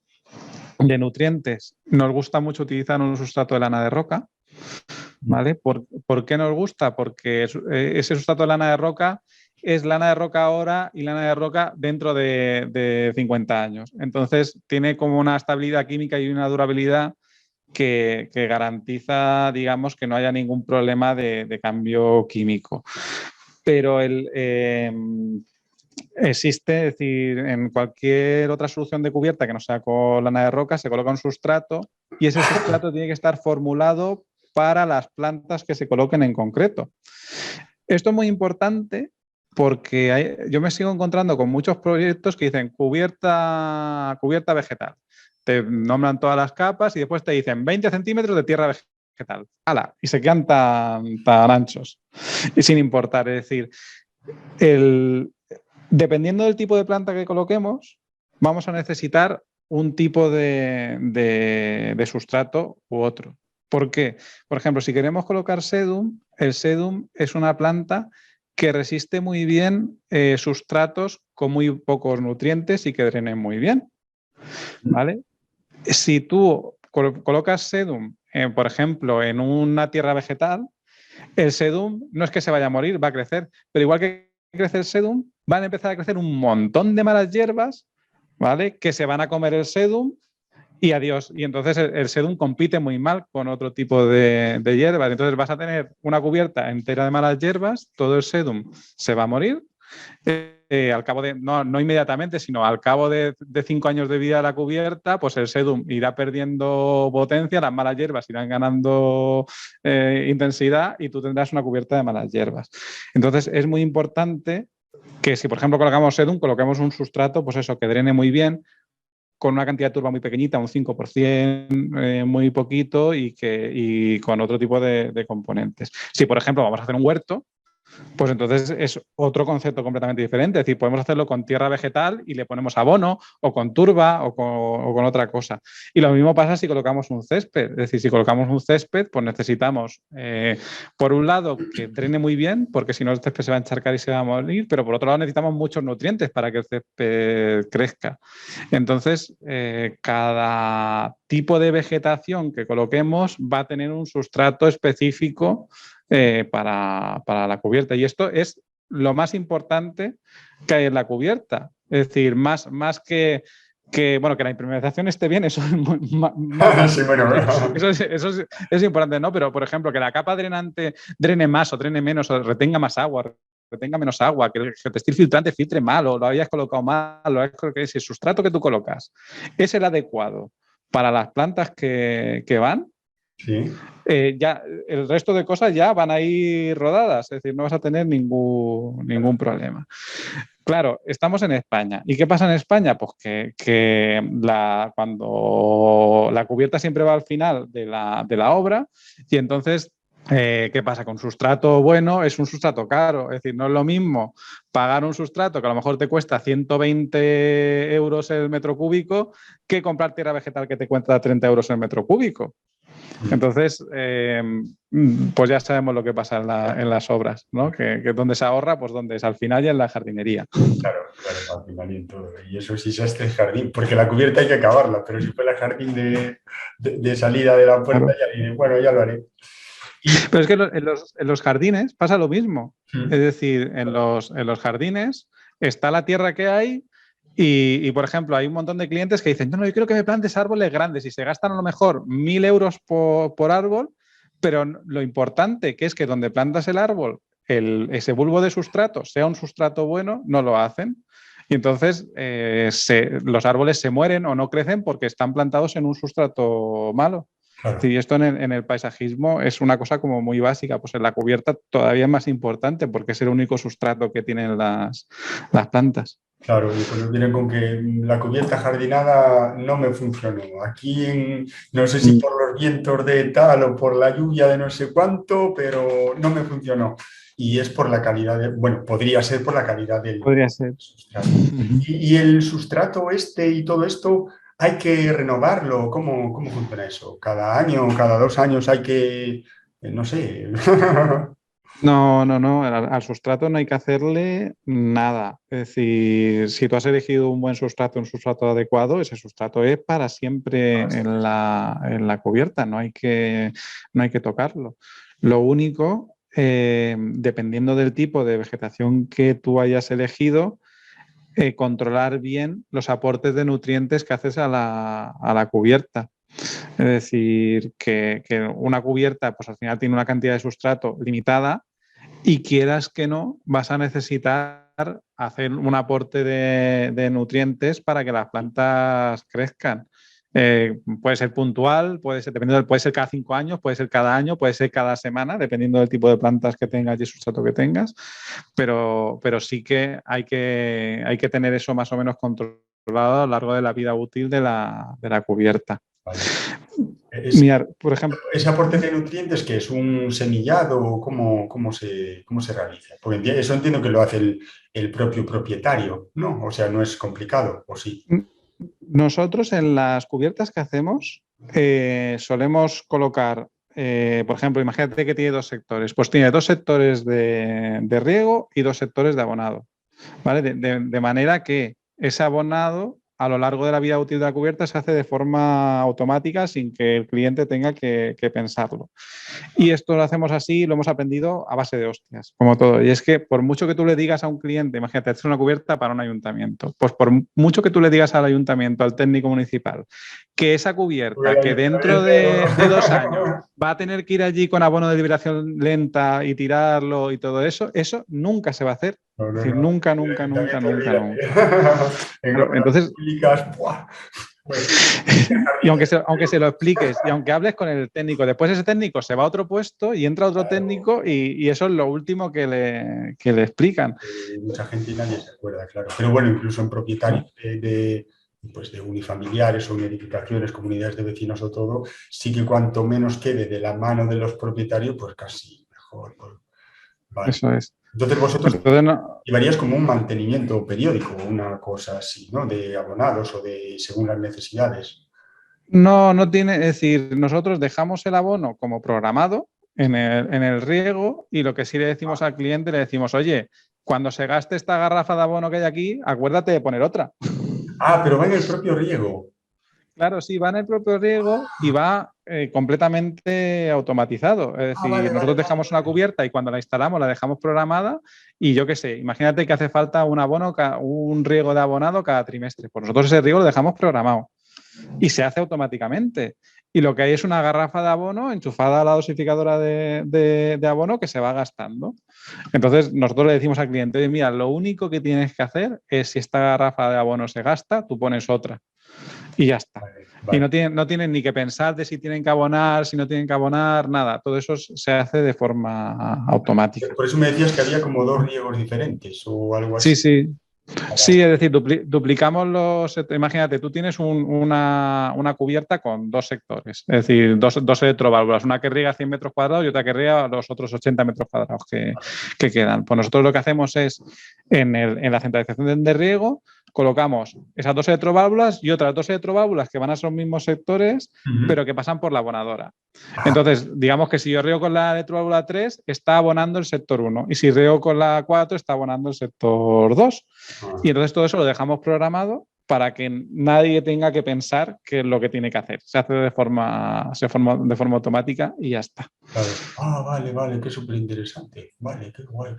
nutrientes, nos gusta mucho utilizar un sustrato de lana de roca. ¿Vale? ¿Por qué nos gusta? Porque ese sustrato de lana de roca es lana de roca ahora y lana de roca dentro de 50 años. Entonces tiene como una estabilidad química y una durabilidad que garantiza, digamos, que no haya ningún problema de cambio químico. Pero existe, es decir, en cualquier otra solución de cubierta que no sea con lana de roca, se coloca un sustrato y ese sustrato tiene que estar formulado para las plantas que se coloquen en concreto. Esto es muy importante porque yo me sigo encontrando con muchos proyectos que dicen cubierta vegetal. Te nombran todas las capas y después te dicen 20 centímetros de tierra vegetal. ¡Hala! Y se quedan tan anchos y sin importar. Es decir, dependiendo del tipo de planta que coloquemos, vamos a necesitar un tipo de sustrato u otro. ¿Por qué? Por ejemplo, si queremos colocar sedum, el sedum es una planta que resiste muy bien sustratos con muy pocos nutrientes y que drenen muy bien. ¿Vale? Si tú colocas sedum, por ejemplo, en una tierra vegetal, el sedum no es que se vaya a morir, va a crecer, pero igual que crece el sedum, van a empezar a crecer un montón de malas hierbas, ¿vale? Que se van a comer el sedum y adiós. Y entonces el sedum compite muy mal con otro tipo de hierbas. Entonces vas a tener una cubierta entera de malas hierbas, todo el sedum se va a morir. Al cabo de, no inmediatamente, sino al cabo de 5 años de vida de la cubierta, pues el sedum irá perdiendo potencia, las malas hierbas irán ganando intensidad y tú tendrás una cubierta de malas hierbas. Entonces es muy importante que si, por ejemplo, colocamos sedum, coloquemos un sustrato, pues eso, que drene muy bien, con una cantidad de turba muy pequeñita, un 5%, muy poquito y con otro tipo de componentes. Si, por ejemplo, vamos a hacer un huerto, pues entonces es otro concepto completamente diferente. Es decir, podemos hacerlo con tierra vegetal y le ponemos abono o con turba o con otra cosa. Y lo mismo pasa si colocamos un césped. Es decir, si colocamos un césped, pues necesitamos, por un lado, que drene muy bien, porque si no el césped se va a encharcar y se va a morir, pero por otro lado necesitamos muchos nutrientes para que el césped crezca. Entonces, cada tipo de vegetación que coloquemos va a tener un sustrato específico para la cubierta. Y esto es lo más importante que hay en la cubierta. Es decir, más que la impermeabilización esté bien, eso es Sí, bueno, eso es importante, ¿no? Pero, por ejemplo, que la capa drenante drene más o drene menos, o retenga más agua, retenga menos agua, que el geotextil filtrante filtre mal, o lo hayas colocado mal, si el sustrato que tú colocas es el adecuado para las plantas que van, sí. ya el resto de cosas ya van a ir rodadas, es decir, no vas a tener ningún problema. Claro, estamos en España. ¿Y qué pasa en España? Pues que cuando la cubierta siempre va al final de la obra y entonces ¿Qué pasa? Con sustrato bueno es un sustrato caro. Es decir, no es lo mismo pagar un sustrato que a lo mejor te cuesta 120 euros el metro cúbico que comprar tierra vegetal que te cuesta 30 euros el metro cúbico. Entonces, pues ya sabemos lo que pasa en las obras, ¿no? Que donde se ahorra, pues donde es al final ya en la jardinería. Claro, claro, al final y en todo. Y eso sí se hace el jardín, porque la cubierta hay que acabarla, pero si fue el jardín de salida de la puerta, Claro. ya diré, bueno, ya lo haré. Pero es que en los jardines pasa lo mismo. Es Mm. decir, en los jardines está la tierra que hay y, por ejemplo, hay un montón de clientes que dicen, no, yo quiero que me plantes árboles grandes y se gastan a lo mejor 1.000 euros por árbol, pero lo importante que es que donde plantas el árbol, ese bulbo de sustrato sea un sustrato bueno, no lo hacen. Y entonces los árboles se mueren o no crecen porque están plantados en un sustrato malo. Claro. Sí, esto en el paisajismo es una cosa como muy básica, pues en la cubierta todavía es más importante porque es el único sustrato que tienen las plantas. Claro, y pues vienen con que la cubierta jardinada no me funcionó. Aquí, no sé si Mm. por los vientos de tal o por la lluvia de no sé cuánto, pero no me funcionó. Y es por la calidad bueno, podría ser por la calidad del Podría ser. sustrato. Y el sustrato este y todo esto, ¿hay que renovarlo? ¿Cómo funciona eso? ¿Cada año, cada 2 años hay que, no sé? No, no, no, al sustrato no hay que hacerle nada. Es decir, si tú has elegido un buen sustrato, un sustrato adecuado, ese sustrato es para siempre en la cubierta, no hay que tocarlo. Lo único, dependiendo del tipo de vegetación que tú hayas elegido, controlar bien los aportes de nutrientes que haces a la cubierta. Es decir, que una cubierta, pues al final tiene una cantidad de sustrato limitada y quieras que no, vas a necesitar hacer un aporte de nutrientes para que las plantas crezcan. Puede ser puntual, puede ser cada 5 años, puede ser cada año, puede ser cada semana, dependiendo del tipo de plantas que tengas y el sustrato que tengas, pero sí que hay que tener eso más o menos controlado a lo largo de la vida útil de la cubierta. Vale. Mira, por ejemplo, ¿Ese aporte de nutrientes que es un semillado? ¿Cómo se realiza? Porque eso entiendo que lo hace el propio propietario, ¿no? O sea, no es complicado, ¿o sí? nosotros en las cubiertas que hacemos solemos colocar, por ejemplo, imagínate que tiene dos sectores, pues tiene dos sectores de riego y dos sectores de abonado, ¿vale? De manera que ese abonado a lo largo de la vida útil de la cubierta se hace de forma automática sin que el cliente tenga que pensarlo. Y esto lo hacemos así, lo hemos aprendido a base de hostias, como todo. Y es que por mucho que tú le digas a un cliente, imagínate, hacer una cubierta para un ayuntamiento, pues por mucho que tú le digas al ayuntamiento, al técnico municipal, que esa Porque el cubierta, que dentro ayuntamiento... de 2 años va a tener que ir allí con abono de liberación lenta y tirarlo y todo eso, eso nunca se va a hacer. No, Es no, decir, no. nunca, El nunca, nunca, ayuntamiento, nunca, nunca. olvídate. En Claro, obras entonces, públicas, ¡buah! Pues, y aunque se lo expliques y aunque hables con el técnico, después ese técnico se va a otro puesto y entra otro claro, técnico y eso es lo último que le explican. mucha gente y nadie se acuerda, claro. Pero bueno, incluso en propietarios pues de unifamiliares o en edificaciones, comunidades de vecinos o todo, sí que cuanto menos quede de la mano de los propietarios, pues casi mejor. Pues, vale. Eso es. Entonces vosotros Entonces, no, llevarías como un mantenimiento periódico, una cosa así, ¿no? De abonados o de según las necesidades. no tiene, es decir, nosotros dejamos el abono como programado en el riego y lo que sí le decimos al cliente, le decimos, oye, cuando se gaste esta garrafa de abono que hay aquí, acuérdate de poner otra. Ah, pero va en el propio riego. Claro, sí, va en el propio riego y va completamente automatizado. Es Ah, vale, decir, vale, nosotros vale, dejamos una vale. cubierta y cuando la instalamos la dejamos programada y yo qué sé, imagínate que hace falta un abono, un riego de abonado cada trimestre. Pues nosotros ese riego lo dejamos programado y se hace automáticamente. Y lo que hay es una garrafa de abono enchufada a la dosificadora de abono que se va gastando. Entonces, nosotros le decimos al cliente, oye, mira, lo único que tienes que hacer es si esta garrafa de abono se gasta, tú pones otra y ya está. Vale, Y vale. no tienen ni que pensar de si tienen que abonar, si no tienen que abonar, nada. Todo eso se hace de forma automática. Por eso me decías que había como dos riegos diferentes o algo Sí, así. sí. Sí, es decir, duplicamos imagínate, tú tienes una cubierta con dos sectores, es decir, dos electroválvulas, una que riega 100 metros cuadrados y otra que riega los otros 80 metros cuadrados que quedan. Pues nosotros lo que hacemos es, en la centralización de riego, colocamos esas dos electroválvulas y otras dos electroválvulas que van a esos mismos sectores, pero que pasan por la abonadora. Entonces, digamos que si yo riego con la electroválvula 3, está abonando el sector 1, y si riego con la 4, está abonando el sector 2. Y entonces todo eso lo dejamos programado para que nadie tenga que pensar qué es lo que tiene que hacer. Se hace de forma automática y ya está. Claro. Vale, qué súper interesante. Vale, qué guay.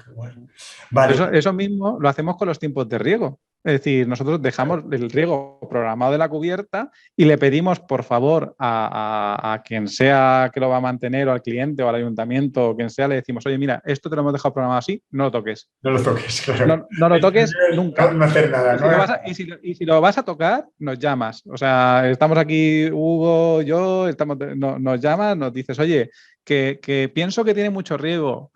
Vale. Eso mismo lo hacemos con los tiempos de riego. Es decir, nosotros dejamos el riego programado de la cubierta y le pedimos, por favor, a quien sea que lo va a mantener, o al cliente, o al ayuntamiento, o quien sea, le decimos, oye, mira, esto te lo hemos dejado programado así, no lo toques. No lo toques, claro. No lo toques nunca. No hacer nada, Y si lo vas a tocar, nos llamas. O sea, estamos aquí, Hugo, yo, nos llamas, nos dices, oye, que pienso que tiene mucho riego.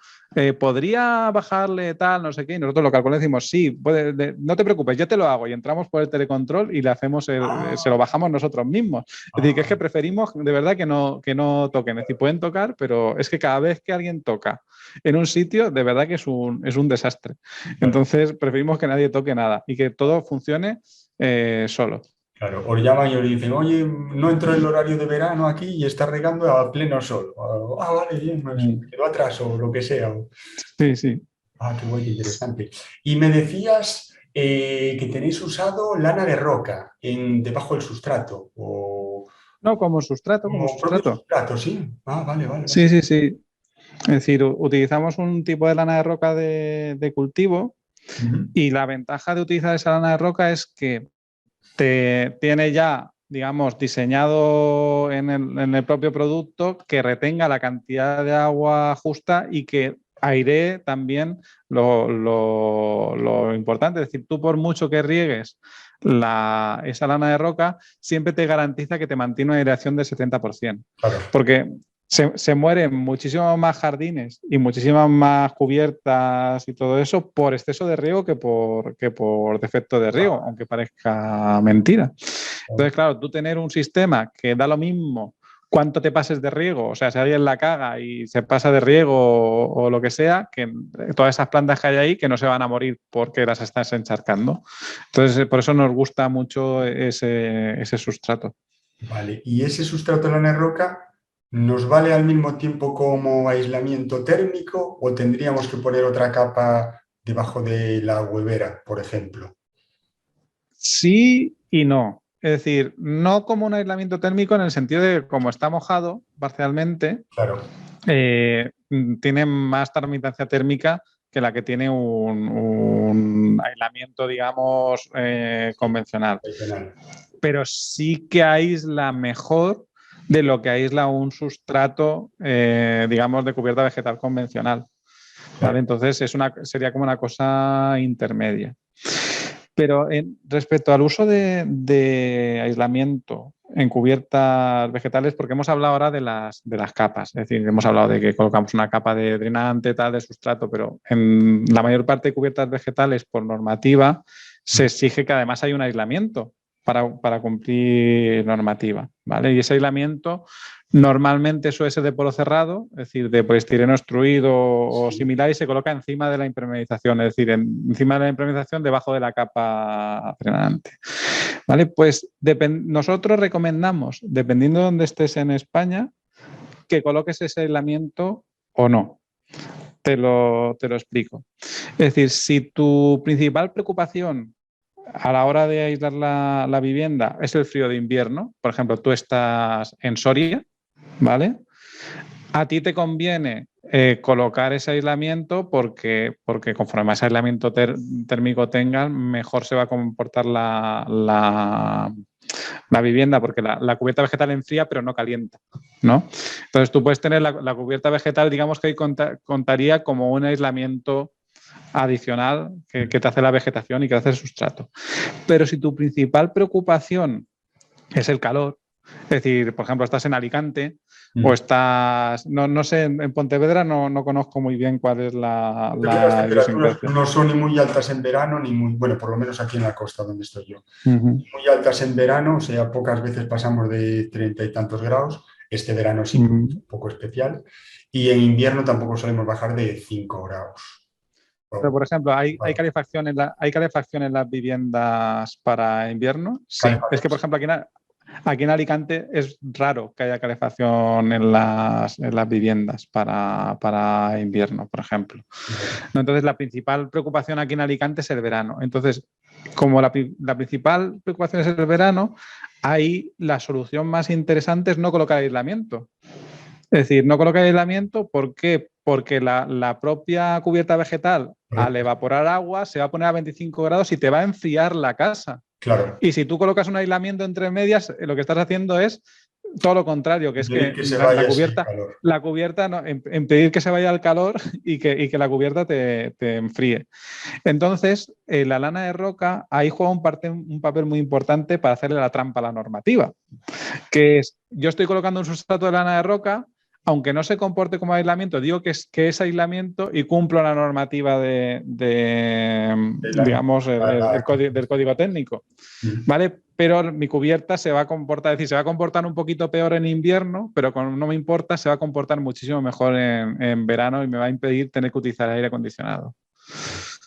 ¿Podría bajarle tal, no sé qué? Y nosotros lo calculamos y decimos, sí, no te preocupes, yo te lo hago. Y entramos por el telecontrol y le hacemos se lo bajamos nosotros mismos. Es decir, que es que preferimos de verdad que no toquen. Es decir, pueden tocar, pero es que cada vez que alguien toca en un sitio, de verdad que es un desastre. Entonces, preferimos que nadie toque nada y que todo funcione solo. Claro, os llaman y os dicen, oye, no entro en el horario de verano aquí y está regando a pleno sol. Vale, bien, me quedo atrás o lo que sea. Sí. Qué guay, qué interesante. Y me decías que tenéis usado lana de roca debajo del sustrato. No, como sustrato. Propio sustrato, sí. Vale. Sí. Es decir, utilizamos un tipo de lana de roca de cultivo. Y la ventaja de utilizar esa lana de roca es que tiene ya, digamos, diseñado en el propio producto que retenga la cantidad de agua justa y que airee también lo importante. Es decir, tú por mucho que riegues esa lana de roca, siempre te garantiza que te mantiene una aireación del 70%. Claro. Porque se mueren muchísimos más jardines y muchísimas más cubiertas y todo eso por exceso de riego que por defecto de riego, aunque parezca mentira. Entonces, claro, tú tener un sistema que da lo mismo cuánto te pases de riego, o sea, si alguien la caga y se pasa de riego o lo que sea, que todas esas plantas que hay ahí que no se van a morir porque las estás encharcando. Entonces, por eso nos gusta mucho ese sustrato. Vale, y ese sustrato de lana de roca, ¿nos vale al mismo tiempo como aislamiento térmico o tendríamos que poner otra capa debajo de la huevera, por ejemplo? Sí y no. Es decir, no como un aislamiento térmico en el sentido de que como está mojado parcialmente, Claro. Tiene más termitancia térmica que la que tiene un aislamiento, digamos, convencional. Pero sí que aísla mejor de lo que aísla un sustrato, digamos, de cubierta vegetal convencional. ¿Vale? Entonces, sería como una cosa intermedia. Pero respecto al uso de aislamiento en cubiertas vegetales, porque hemos hablado ahora de las capas, es decir, hemos hablado de que colocamos una capa de drenante, tal, de sustrato, pero en la mayor parte de cubiertas vegetales, por normativa, se exige que además haya un aislamiento para cumplir normativa, ¿vale? Y ese aislamiento normalmente suele ser de poro cerrado, es decir, de poliestireno extruido o similar, y se coloca encima de la impermeabilización, es decir, encima de la impermeabilización debajo de la capa drenante. ¿Vale? Pues nosotros recomendamos, dependiendo de dónde estés en España, que coloques ese aislamiento o no. Te lo explico. Es decir, si tu principal preocupación a la hora de aislar la vivienda es el frío de invierno, por ejemplo, tú estás en Soria, ¿vale? A ti te conviene colocar ese aislamiento porque conforme más aislamiento térmico tengas, mejor se va a comportar la vivienda, porque la cubierta vegetal enfría pero no calienta, ¿no? Entonces tú puedes tener la cubierta vegetal, digamos que ahí contaría como un aislamiento adicional que te hace la vegetación y que hace el sustrato. Pero si tu principal preocupación es el calor, Es decir, por ejemplo, estás en Alicante o Mm. estás, no sé, en Pontevedra no conozco muy bien cuál es Creo que las la temperaturas idiosincrasia. no son ni muy altas en verano, ni muy, bueno, por lo menos aquí en la costa donde estoy yo. Ujú, Muy altas en verano, o sea, pocas veces pasamos de 30 y tantos grados. Este verano sí, porque es ujú. un poco especial. Y en invierno tampoco solemos bajar de 5 grados. Pero, Oh, por ejemplo, ¿hay wow. calefacción ¿hay calefacción en las viviendas para invierno? Sí. Es que, por Calefacción. ejemplo, aquí en Alicante es raro que haya calefacción en las viviendas para invierno, por ejemplo. ¿No? Entonces, la principal preocupación aquí en Alicante es el verano. Entonces, como la principal preocupación es el verano, ahí la solución más interesante es no colocar aislamiento. Es decir, no colocar aislamiento, ¿por qué? Porque la propia cubierta vegetal, al evaporar agua, se va a poner a 25 grados y te va a enfriar la casa. Claro, Y si tú colocas un aislamiento entre medias, lo que estás haciendo es todo lo contrario, que es impedir que que se vaya ese calor. la cubierta no, impedir que se vaya el calor y que la cubierta te enfríe. Entonces, la lana de roca ahí juega un papel muy importante para hacerle la trampa a la normativa, que es, yo estoy colocando un sustrato de lana de roca, aunque no se comporte como aislamiento, digo que es aislamiento y cumplo la normativa De digamos, la- del código técnico. Mm. ¿Vale? Pero mi cubierta se va a comportar, es decir, se va a comportar un poquito peor en invierno, pero como no me importa, se va a comportar muchísimo mejor en verano y me va a impedir tener que utilizar aire acondicionado.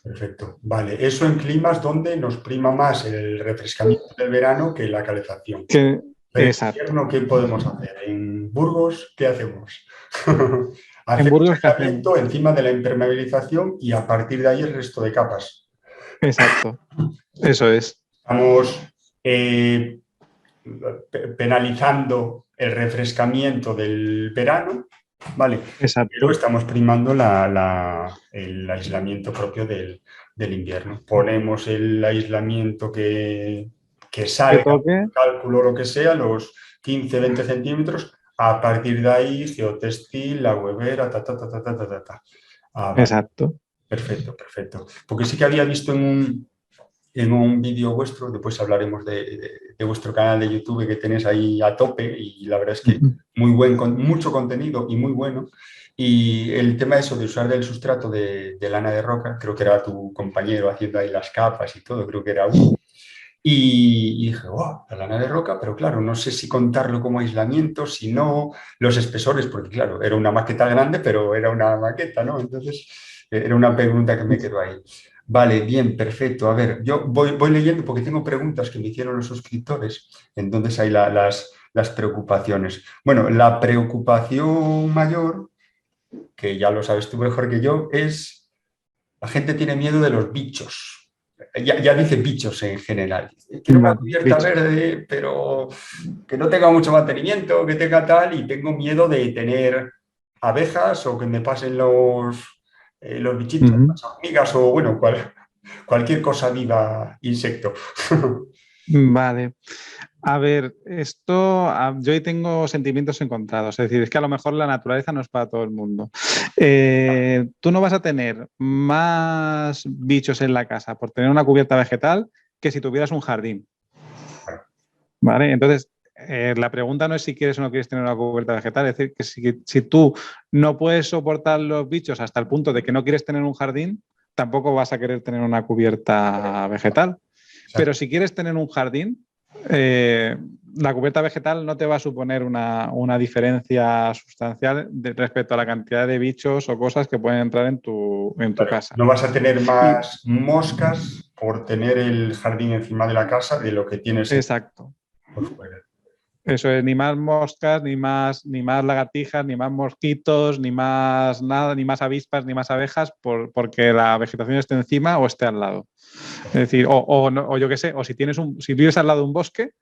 Perfecto. Vale, eso en climas donde nos prima más el refrescamiento del verano que la calefacción. Que, Pero en exacto. invierno, ¿qué podemos hacer? En Burgos, ¿qué hacemos? En Hacemos Burgos, ¿qué hacemos? aislamiento encima de la impermeabilización y a partir de ahí el resto de capas. Exacto. Eso es. Estamos eh, penalizando el refrescamiento del verano, ¿vale? Pero Exacto. estamos primando el aislamiento propio del invierno. Ponemos el aislamiento que Que salga, toque. cálculo lo que sea, los 15-20 centímetros. A partir de ahí, geotextil, la huevera, ta, ta, ta, ta, ta, ta, ta, ta. Ah, vale, Exacto. perfecto, perfecto. Porque sí que había visto en un vídeo vuestro, después hablaremos de vuestro canal de YouTube que tenéis ahí a tope y la verdad es que mucho contenido y muy bueno. Y el tema eso de usar del sustrato de lana de roca, creo que era tu compañero haciendo ahí las capas y todo, creo que era uno. Y dije, wow, la lana de roca, pero claro, no sé si contarlo como aislamiento, si no, los espesores, porque claro, era una maqueta grande, pero era una maqueta, ¿no? Entonces, era una pregunta que me quedó ahí. Vale, bien, perfecto. A ver, yo voy leyendo porque tengo preguntas que me hicieron los suscriptores, entonces hay las preocupaciones. Bueno, la preocupación mayor, que ya lo sabes tú mejor que yo, es la gente tiene miedo de los bichos. Ya dice bichos en general. Quiero una Vale, cubierta bicho. verde, pero que no tenga mucho mantenimiento, que tenga tal, y tengo miedo de tener abejas o que me pasen los bichitos, Ujú. las hormigas o bueno, cualquier cosa viva, insecto. Vale. A ver, yo ahí tengo sentimientos encontrados. Es decir, es que a lo mejor la naturaleza no es para todo el mundo. Tú no vas a tener más bichos en la casa por tener una cubierta vegetal que si tuvieras un jardín. ¿Vale? Entonces, la pregunta no es si quieres o no quieres tener una cubierta vegetal, es decir, que si tú no puedes soportar los bichos hasta el punto de que no quieres tener un jardín, tampoco vas a querer tener una cubierta vegetal. Pero Exacto. si quieres tener un jardín, la cubierta vegetal no te va a suponer una diferencia sustancial respecto a la cantidad de bichos o cosas que pueden entrar en tu Vale. casa. No vas a tener Y, más moscas por tener el jardín encima de la casa de lo que tienes exacto. por fuera. Eso es, ni más moscas, ni más lagartijas, ni más mosquitos, ni más nada, ni más avispas, ni más abejas, porque la vegetación esté encima o esté al lado. Es decir, o yo qué sé, o si vives al lado de un bosque,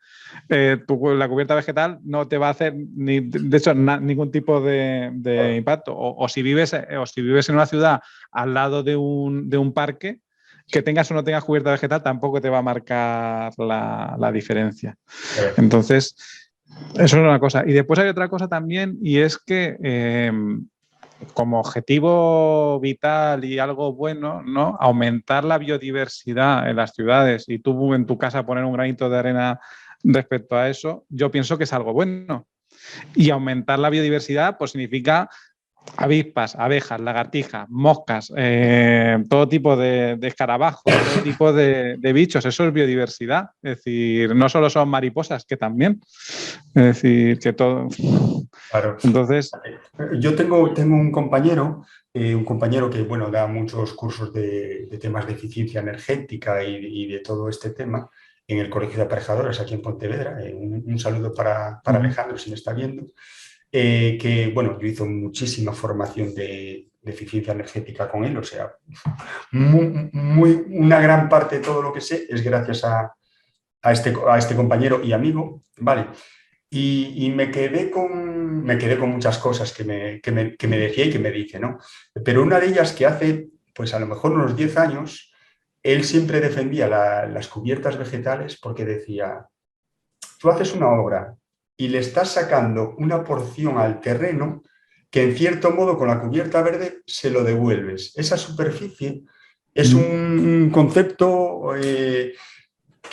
la cubierta vegetal no te va a hacer, de hecho, ningún tipo de Claro. impacto. O si vives en una ciudad al lado de un parque, que tengas o no tengas cubierta vegetal, tampoco te va a marcar la diferencia. Claro. Entonces, eso es una cosa. Y después hay otra cosa también, y es que como objetivo vital y algo bueno, ¿no? Aumentar la biodiversidad en las ciudades y tú en tu casa poner un granito de arena respecto a eso, yo pienso que es algo bueno. Y aumentar la biodiversidad pues significa avispas, abejas, lagartijas, moscas, todo tipo de escarabajos, todo tipo de bichos. Eso es biodiversidad. Es decir, no solo son mariposas, que también. Es decir, que todo... Claro. Entonces... Yo tengo un compañero que, bueno, da muchos cursos de temas de eficiencia energética y de todo este tema en el Colegio de Aparejadores aquí en Pontevedra. Un saludo para Alejandro, si me está viendo. Que, bueno, yo hice muchísima formación de eficiencia energética con él, o sea, una gran parte de todo lo que sé es gracias a este compañero y amigo, ¿vale? Y me quedé con muchas cosas que me decía y que me dice, ¿no? Pero una de ellas que hace, pues a lo mejor unos 10 años, él siempre defendía las cubiertas vegetales porque decía, tú haces una obra y le estás sacando una porción al terreno que en cierto modo con la cubierta verde se lo devuelves. Esa superficie es un concepto que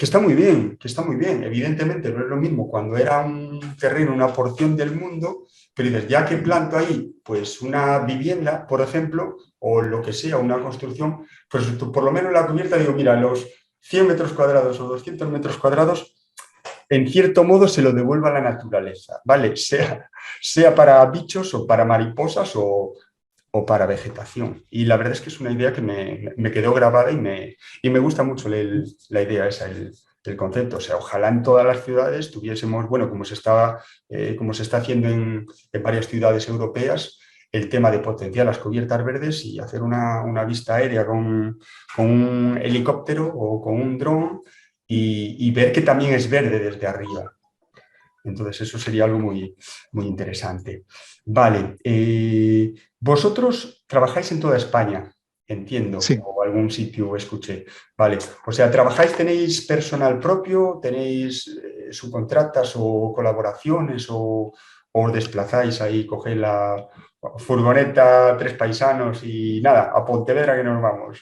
está muy bien, que está muy bien. Evidentemente no es lo mismo cuando era un terreno, una porción del mundo, pero dices, ya que planto ahí pues una vivienda, por ejemplo, o lo que sea, una construcción, pues por lo menos la cubierta digo, mira, los 100 metros cuadrados o 200 metros cuadrados en cierto modo se lo devuelva a la naturaleza, ¿vale? Sea para bichos o para mariposas o para vegetación. Y la verdad es que es una idea que me quedó grabada y me gusta mucho la idea esa, el concepto. O sea, ojalá en todas las ciudades tuviésemos, bueno, como se está haciendo en varias ciudades europeas, el tema de potenciar las cubiertas verdes y hacer una vista aérea con un helicóptero o con un dron y ver que también es verde desde arriba. Entonces, eso sería algo muy, muy interesante. Vale, vosotros trabajáis en toda España, entiendo, Sí. o algún sitio escuché. Vale, o sea, tenéis personal propio, tenéis subcontratas o colaboraciones o os desplazáis ahí, cogéis la furgoneta, 3 paisanos y nada, a Pontevedra que nos vamos.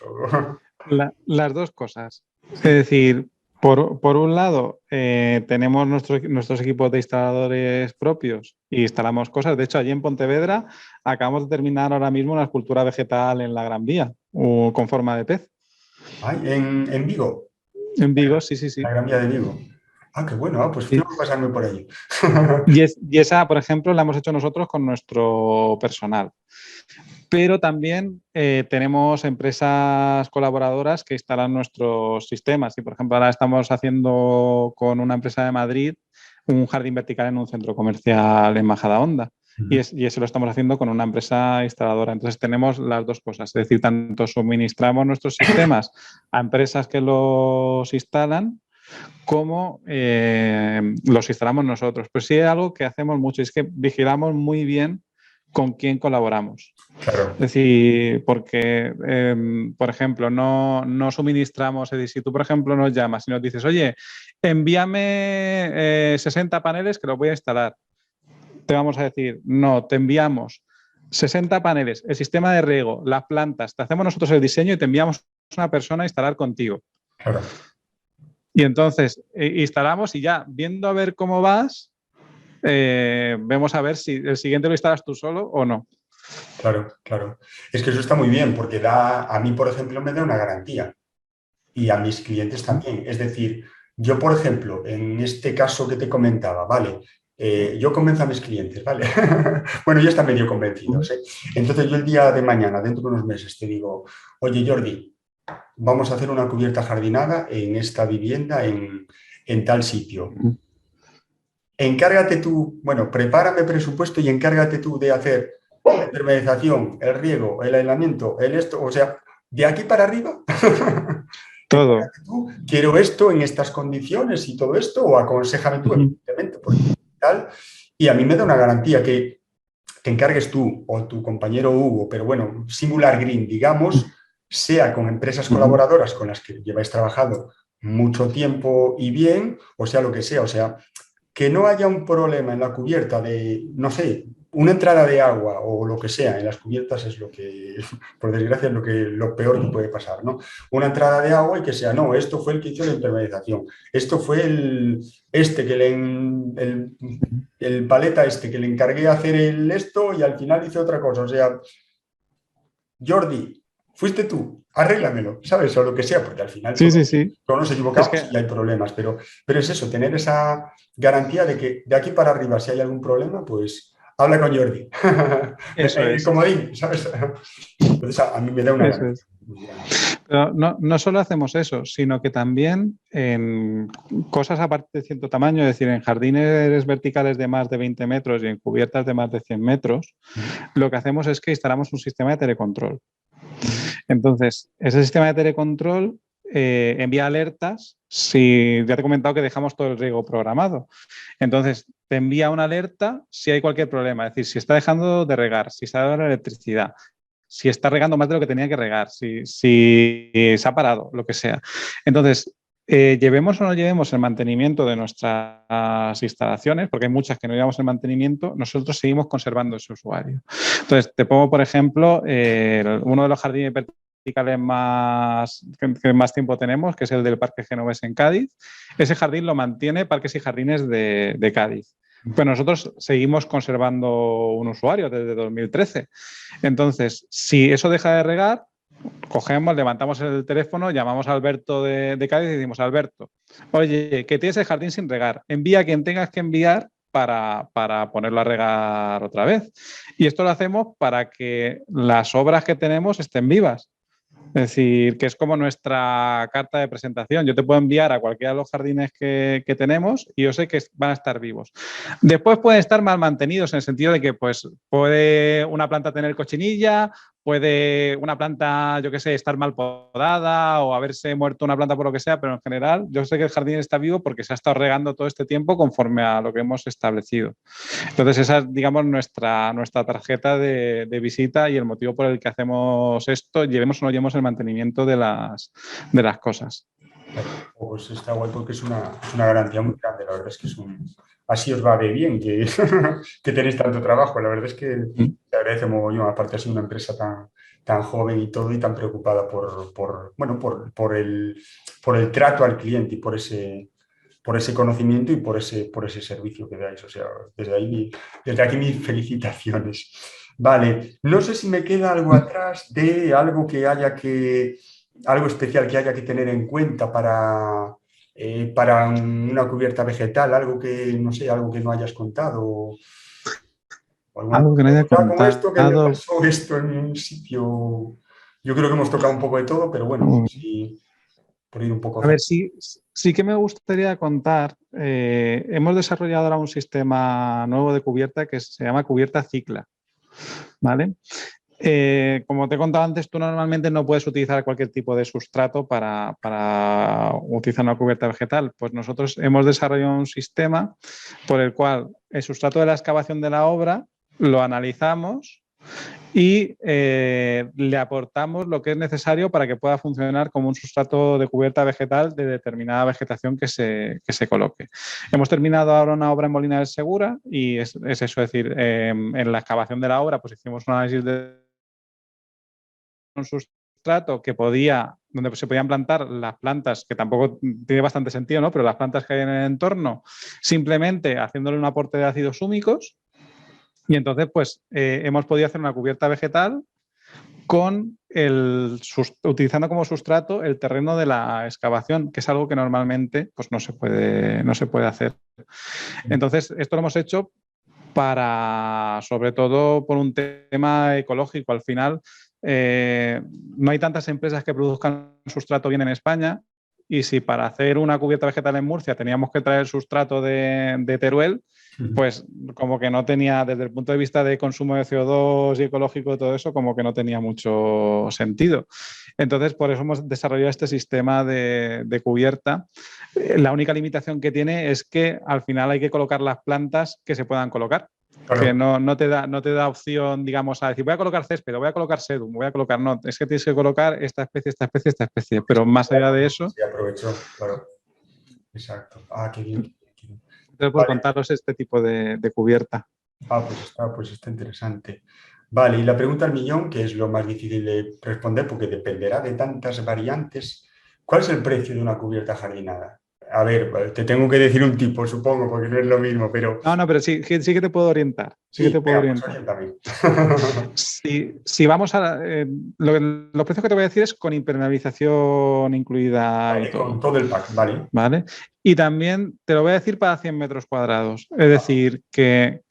Las dos cosas. Es decir, por un lado, tenemos nuestros equipos de instaladores propios y instalamos cosas. De hecho, allí en Pontevedra acabamos de terminar ahora mismo una escultura vegetal en la Gran Vía, con forma de pez. Ay, en Vigo, En Vigo, sí, sí, sí. la Gran Vía de Vigo. Ah, qué bueno, pues Sí. tengo que pasarme por ahí. Y esa, por ejemplo, la hemos hecho nosotros con nuestro personal. Pero también tenemos empresas colaboradoras que instalan nuestros sistemas. Y, por ejemplo, ahora estamos haciendo con una empresa de Madrid un jardín vertical en un centro comercial en Majadahonda. Y eso lo estamos haciendo con una empresa instaladora. Entonces tenemos las dos cosas. Es decir, tanto suministramos nuestros sistemas a empresas que los instalan como los instalamos nosotros. Pues sí, es algo que hacemos mucho. Es que vigilamos muy bien con quién colaboramos. Claro. Es decir, porque, por ejemplo, no suministramos, es decir, si tú, por ejemplo, nos llamas y nos dices, oye, envíame 60 paneles que los voy a instalar. Te vamos a decir, no, te enviamos 60 paneles, el sistema de riego, las plantas, te hacemos nosotros el diseño y te enviamos una persona a instalar contigo. Claro. Y entonces instalamos y ya, viendo a ver cómo vas, vemos a ver si el siguiente lo instalas tú solo o no. Claro, claro. Es que eso está muy bien porque a mí, por ejemplo, me da una garantía y a mis clientes también. Es decir, yo, por ejemplo, en este caso que te comentaba, ¿vale? Yo convenzo a mis clientes, ¿vale? Bueno, ya están medio convencidos, ¿eh? Entonces yo el día de mañana, dentro de unos meses, te digo, oye, Jordi, vamos a hacer una cubierta jardinada en esta vivienda, en tal sitio. Encárgate tú, bueno, prepárame presupuesto y encárgate tú de hacer la intermediación, el riego, el aislamiento, el esto, o sea, de aquí para arriba. Todo. Tú, quiero esto en estas condiciones y todo esto, o aconséjame tú, evidentemente, porque tal. Y a mí me da una garantía que te encargues tú o tu compañero Hugo, pero bueno, Singular Green, digamos, sea con empresas colaboradoras con las que lleváis trabajando mucho tiempo y bien, o sea, lo que sea, o sea, que no haya un problema en la cubierta de, no sé, una entrada de agua o lo que sea en las cubiertas es lo que, por desgracia, es lo peor que puede pasar, ¿no? Una entrada de agua y que sea, no, esto fue el que hizo la impermeabilización, esto fue el paleta que le encargué hacer esto y al final hice otra cosa. O sea, Jordi, fuiste tú, arréglamelo, ¿sabes? O lo que sea, porque al final Sí, sí, sí. todos nos Es equivocamos que y hay problemas, pero es eso, tener esa garantía de que de aquí para arriba, si hay algún problema, pues habla con Jordi. eso El es, comodín, ¿sabes? Entonces a mí me da una eso garantía es. muy grande. Pero no solo hacemos eso, sino que también en cosas a partir de cierto tamaño, es decir, en jardines verticales de más de 20 metros y en cubiertas de más de 100 metros, lo que hacemos es que instalamos un sistema de telecontrol. Entonces, ese sistema de telecontrol envía alertas si ya te he comentado que dejamos todo el riego programado. Entonces, te envía una alerta si hay cualquier problema, es decir, si está dejando de regar, si se ha dado la electricidad, si está regando más de lo que tenía que regar, si se ha parado, lo que sea. Entonces, llevemos o no llevemos el mantenimiento de nuestras instalaciones, porque hay muchas que no llevamos el mantenimiento, nosotros seguimos conservando ese usuario. Entonces, te pongo, por ejemplo, uno de los jardines verticales que más tiempo tenemos, que es el del Parque Genovés en Cádiz. Ese jardín lo mantiene Parques y Jardines de Cádiz. Pues nosotros seguimos conservando un usuario desde 2013. Entonces, si eso deja de regar, cogemos, levantamos el teléfono, llamamos a Alberto de Cádiz y decimos, Alberto, oye, que tienes el jardín sin regar, envía a quien tengas que enviar para ponerlo a regar otra vez. Y esto lo hacemos para que las obras que tenemos estén vivas. Es decir, que es como nuestra carta de presentación. Yo te puedo enviar a cualquiera de los jardines que tenemos y yo sé que van a estar vivos. Después pueden estar mal mantenidos en el sentido de que pues, puede una planta tener cochinilla, puede una planta, yo qué sé, estar mal podada o haberse muerto una planta por lo que sea, pero en general yo sé que el jardín está vivo porque se ha estado regando todo este tiempo conforme a lo que hemos establecido. Entonces, esa es, digamos, nuestra tarjeta de visita y el motivo por el que hacemos esto, llevemos o no llevemos el mantenimiento de las cosas. Pues está guay porque es una garantía muy grande. La verdad es que así os va de bien que tenéis tanto trabajo. La verdad es que te agradece mogollón, aparte ha sido una empresa tan joven y todo y tan preocupada por el trato al cliente y por ese conocimiento y por ese servicio que dais. O sea, desde aquí mis felicitaciones. Vale, no sé si me queda algo atrás de algo especial que haya que tener en cuenta para una cubierta vegetal, algo que, no sé, algo que no hayas contado. O alguna Algo que no haya cosa como esto que me contado. pasó esto en un sitio. Yo creo que hemos tocado un poco de todo, pero bueno, sí, por ir un poco A ver, cerca. sí que me gustaría contar. Hemos desarrollado ahora un sistema nuevo de cubierta que se llama cubierta Cicla. ¿Vale? Como te he contado antes, tú normalmente no puedes utilizar cualquier tipo de sustrato para utilizar una cubierta vegetal. Pues nosotros hemos desarrollado un sistema por el cual el sustrato de la excavación de la obra lo analizamos y le aportamos lo que es necesario para que pueda funcionar como un sustrato de cubierta vegetal de determinada vegetación que se coloque. Hemos terminado ahora una obra en Molina del Segura y es eso, es decir, en la excavación de la obra pues hicimos un análisis de un sustrato donde se podían plantar las plantas, que tampoco tiene bastante sentido, ¿no? Pero las plantas que hay en el entorno, simplemente haciéndole un aporte de ácidos húmicos. Y entonces, pues, hemos podido hacer una cubierta vegetal utilizando como sustrato el terreno de la excavación, que es algo que normalmente pues, no se puede hacer. Entonces, esto lo hemos hecho sobre todo por un tema ecológico. Al final, no hay tantas empresas que produzcan sustrato bien en España y si para hacer una cubierta vegetal en Murcia teníamos que traer sustrato de Teruel, pues como que no tenía, desde el punto de vista de consumo de CO2 y ecológico y todo eso, como que no tenía mucho sentido. Entonces, por eso hemos desarrollado este sistema de cubierta. La única limitación que tiene es que al final hay que colocar las plantas que se puedan colocar. Que Claro. no te da opción, digamos, a decir, voy a colocar césped, voy a colocar sedum, voy a colocar, no, es que tienes que colocar esta especie, esta especie, esta especie. Pero más allá de eso, Sí, aprovecho, claro. Exacto. Ah, qué bien, qué bien, qué bien. entonces, pues Vale. contaros este tipo de cubierta. Pues está interesante. Vale, y la pregunta al millón, que es lo más difícil de responder porque dependerá de tantas variantes. ¿Cuál es el precio de una cubierta jardinada? A ver, te tengo que decir un tipo, supongo, porque no es lo mismo, pero No, no, pero sí, sí que te puedo orientar. Sí que sí, te puedo venga, pues orientar. oriéntame. Si vamos a... los precios que te voy a decir es con impermeabilización incluida y Vale, con todo, todo el pack, vale. ¿vale? Y también te lo voy a decir para 100 metros cuadrados. Es decir, que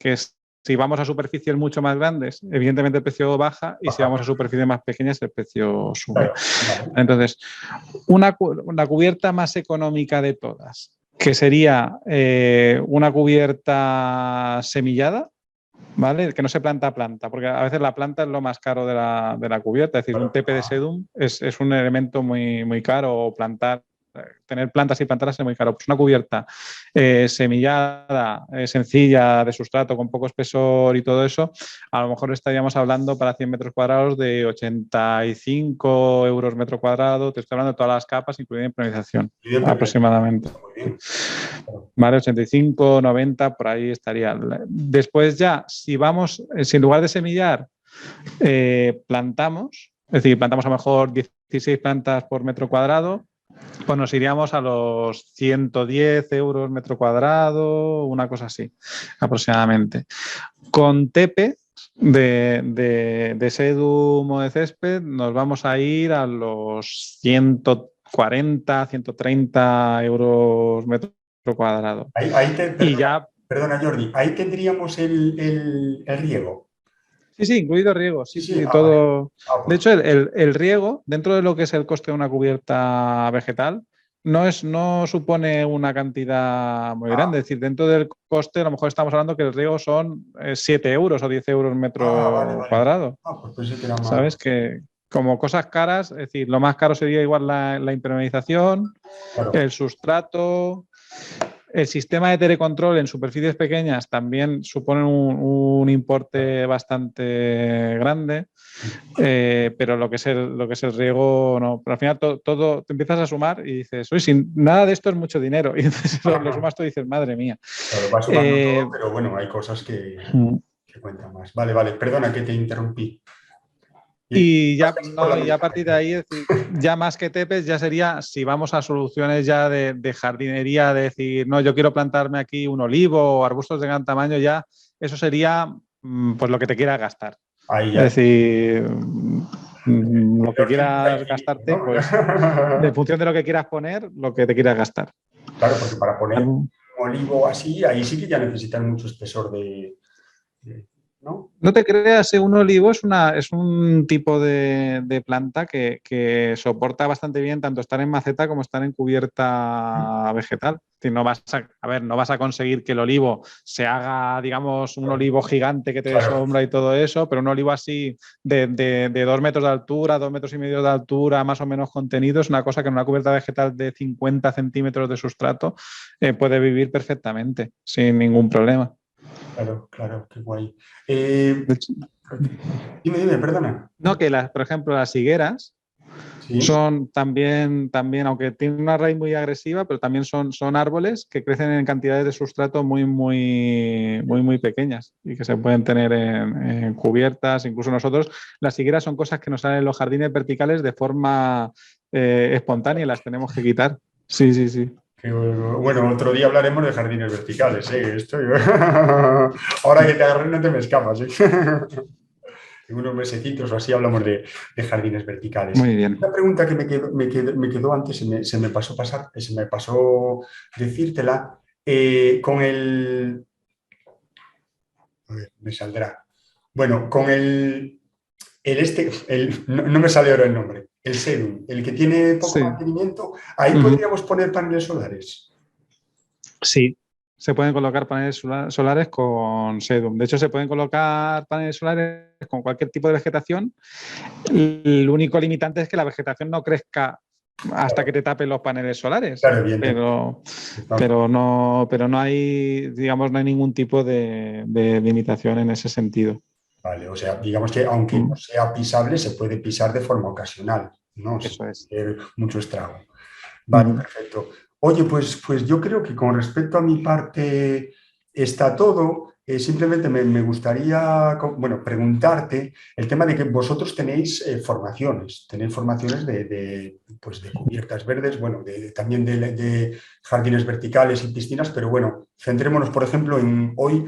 si vamos a superficies mucho más grandes, evidentemente el precio baja y si Baja, vamos a superficies más pequeñas, el precio sube. claro, vale. Entonces, una cubierta más económica de todas, que sería una cubierta semillada, ¿vale? Que no se planta a planta, porque a veces la planta es lo más caro de la cubierta, es decir, un Claro. TP de sedum es un elemento muy caro, o plantar, tener plantas y plantarlas es muy caro. Pues una cubierta semillada, sencilla, de sustrato, con poco espesor y todo eso, a lo mejor estaríamos hablando para 100 metros cuadrados de 85 euros metro cuadrado, te estoy hablando de todas las capas, incluyendo impermeabilización, Y de aproximadamente. está muy bien. Claro. ¿Vale? 85, 90, por ahí estaría. Después ya, si vamos, si en lugar de semillar, plantamos, es decir, plantamos a lo mejor 16 plantas por metro cuadrado, pues nos iríamos a los 110 euros metro cuadrado, una cosa así, aproximadamente. Con tepe de sedum o de césped, nos vamos a ir a los 140, 130 euros metro cuadrado. Y Perdona, ya, perdona, Jordi, ahí tendríamos el riego. sí, incluido riego, Sí, sí, sí, sí, vale. todo. De Pues hecho, el riego, dentro de lo que es el coste de una cubierta vegetal, no supone una cantidad muy grande. ah, Es decir, dentro del coste, a lo mejor estamos hablando que el riego son 7 euros o 10 euros vale, metro vale. cuadrado. Pues pensé que era más. ¿Sabes? Que como cosas caras, es decir, lo más caro sería igual la impermeabilización, Claro. el sustrato. El sistema de telecontrol en superficies pequeñas también supone un importe bastante grande, pero lo que es el riego, no. Pero al final todo te empiezas a sumar y dices, uy, sin nada de esto es mucho dinero. Y entonces lo sumas tú y dices, madre mía. Claro, va sumando todo, Eh, pero bueno, hay cosas que cuentan más. Vale, vale, perdona que te interrumpí. Y Y ya, por la no, y a partir de mecánica. ahí, es decir, ya más que tepes, ya sería si vamos a soluciones ya de jardinería, de decir, no, yo quiero plantarme aquí un olivo o arbustos de gran tamaño, ya eso sería pues lo que te quieras gastar. Ahí Es ya. decir, lo que Los 100 por ahí quieras infinitos, gastarte, ¿no? pues en función de lo que quieras poner, lo que te quieras gastar. Claro, porque para poner ¿Vale? un olivo así, ahí sí que ya necesitan mucho espesor ¿no? No te creas, un olivo es un tipo de planta que soporta bastante bien tanto estar en maceta como estar en cubierta vegetal. Si no vas a ver, no vas a conseguir que el olivo se haga, digamos, un olivo gigante que te dé Claro, sombra y todo eso, pero un olivo así de 2 metros de altura, 2,5 metros de altura, más o menos contenido, es una cosa que en una cubierta vegetal de 50 centímetros de sustrato puede vivir perfectamente, sin ningún problema. claro, claro, qué guay. Eh, De hecho, dime, perdona. no, que por ejemplo, las higueras Sí, son también, aunque tienen una raíz muy agresiva, pero también son árboles que crecen en cantidades de sustrato muy pequeñas y que se pueden tener en cubiertas. Incluso nosotros, las higueras son cosas que nos salen en los jardines verticales de forma espontánea y las tenemos que quitar. Sí, sí, sí. bueno, otro día hablaremos de jardines verticales, ¿eh? Ahora que te agarré no te me escapas, ¿eh? En unos mesecitos o así hablamos de jardines verticales. Muy bien. Una pregunta que me quedó antes, se me pasó se me pasó decírtela, con a ver, me saldrá. Bueno, con no me sale ahora el nombre, el sedum, el que tiene poco Sí. mantenimiento, ahí Ujú. podríamos poner paneles solares. Sí, se pueden colocar paneles solares con sedum. De hecho, se pueden colocar paneles solares con cualquier tipo de vegetación. El único limitante es que la vegetación no crezca hasta que te tapen los paneles solares. Claro, evidentemente. Pero no hay, digamos, no hay ningún tipo de limitación en ese sentido. Vale, o sea, digamos que aunque no sea pisable, se puede pisar de forma ocasional, ¿no? Sin Eso es. hacer mucho estrago. Vale, Ujú. perfecto. Oye, pues yo creo que con respecto a mi parte está todo. simplemente me gustaría, bueno, preguntarte el tema de que vosotros tenéis formaciones pues de cubiertas verdes, bueno, también de jardines verticales y piscinas, pero bueno, centrémonos, por ejemplo, hoy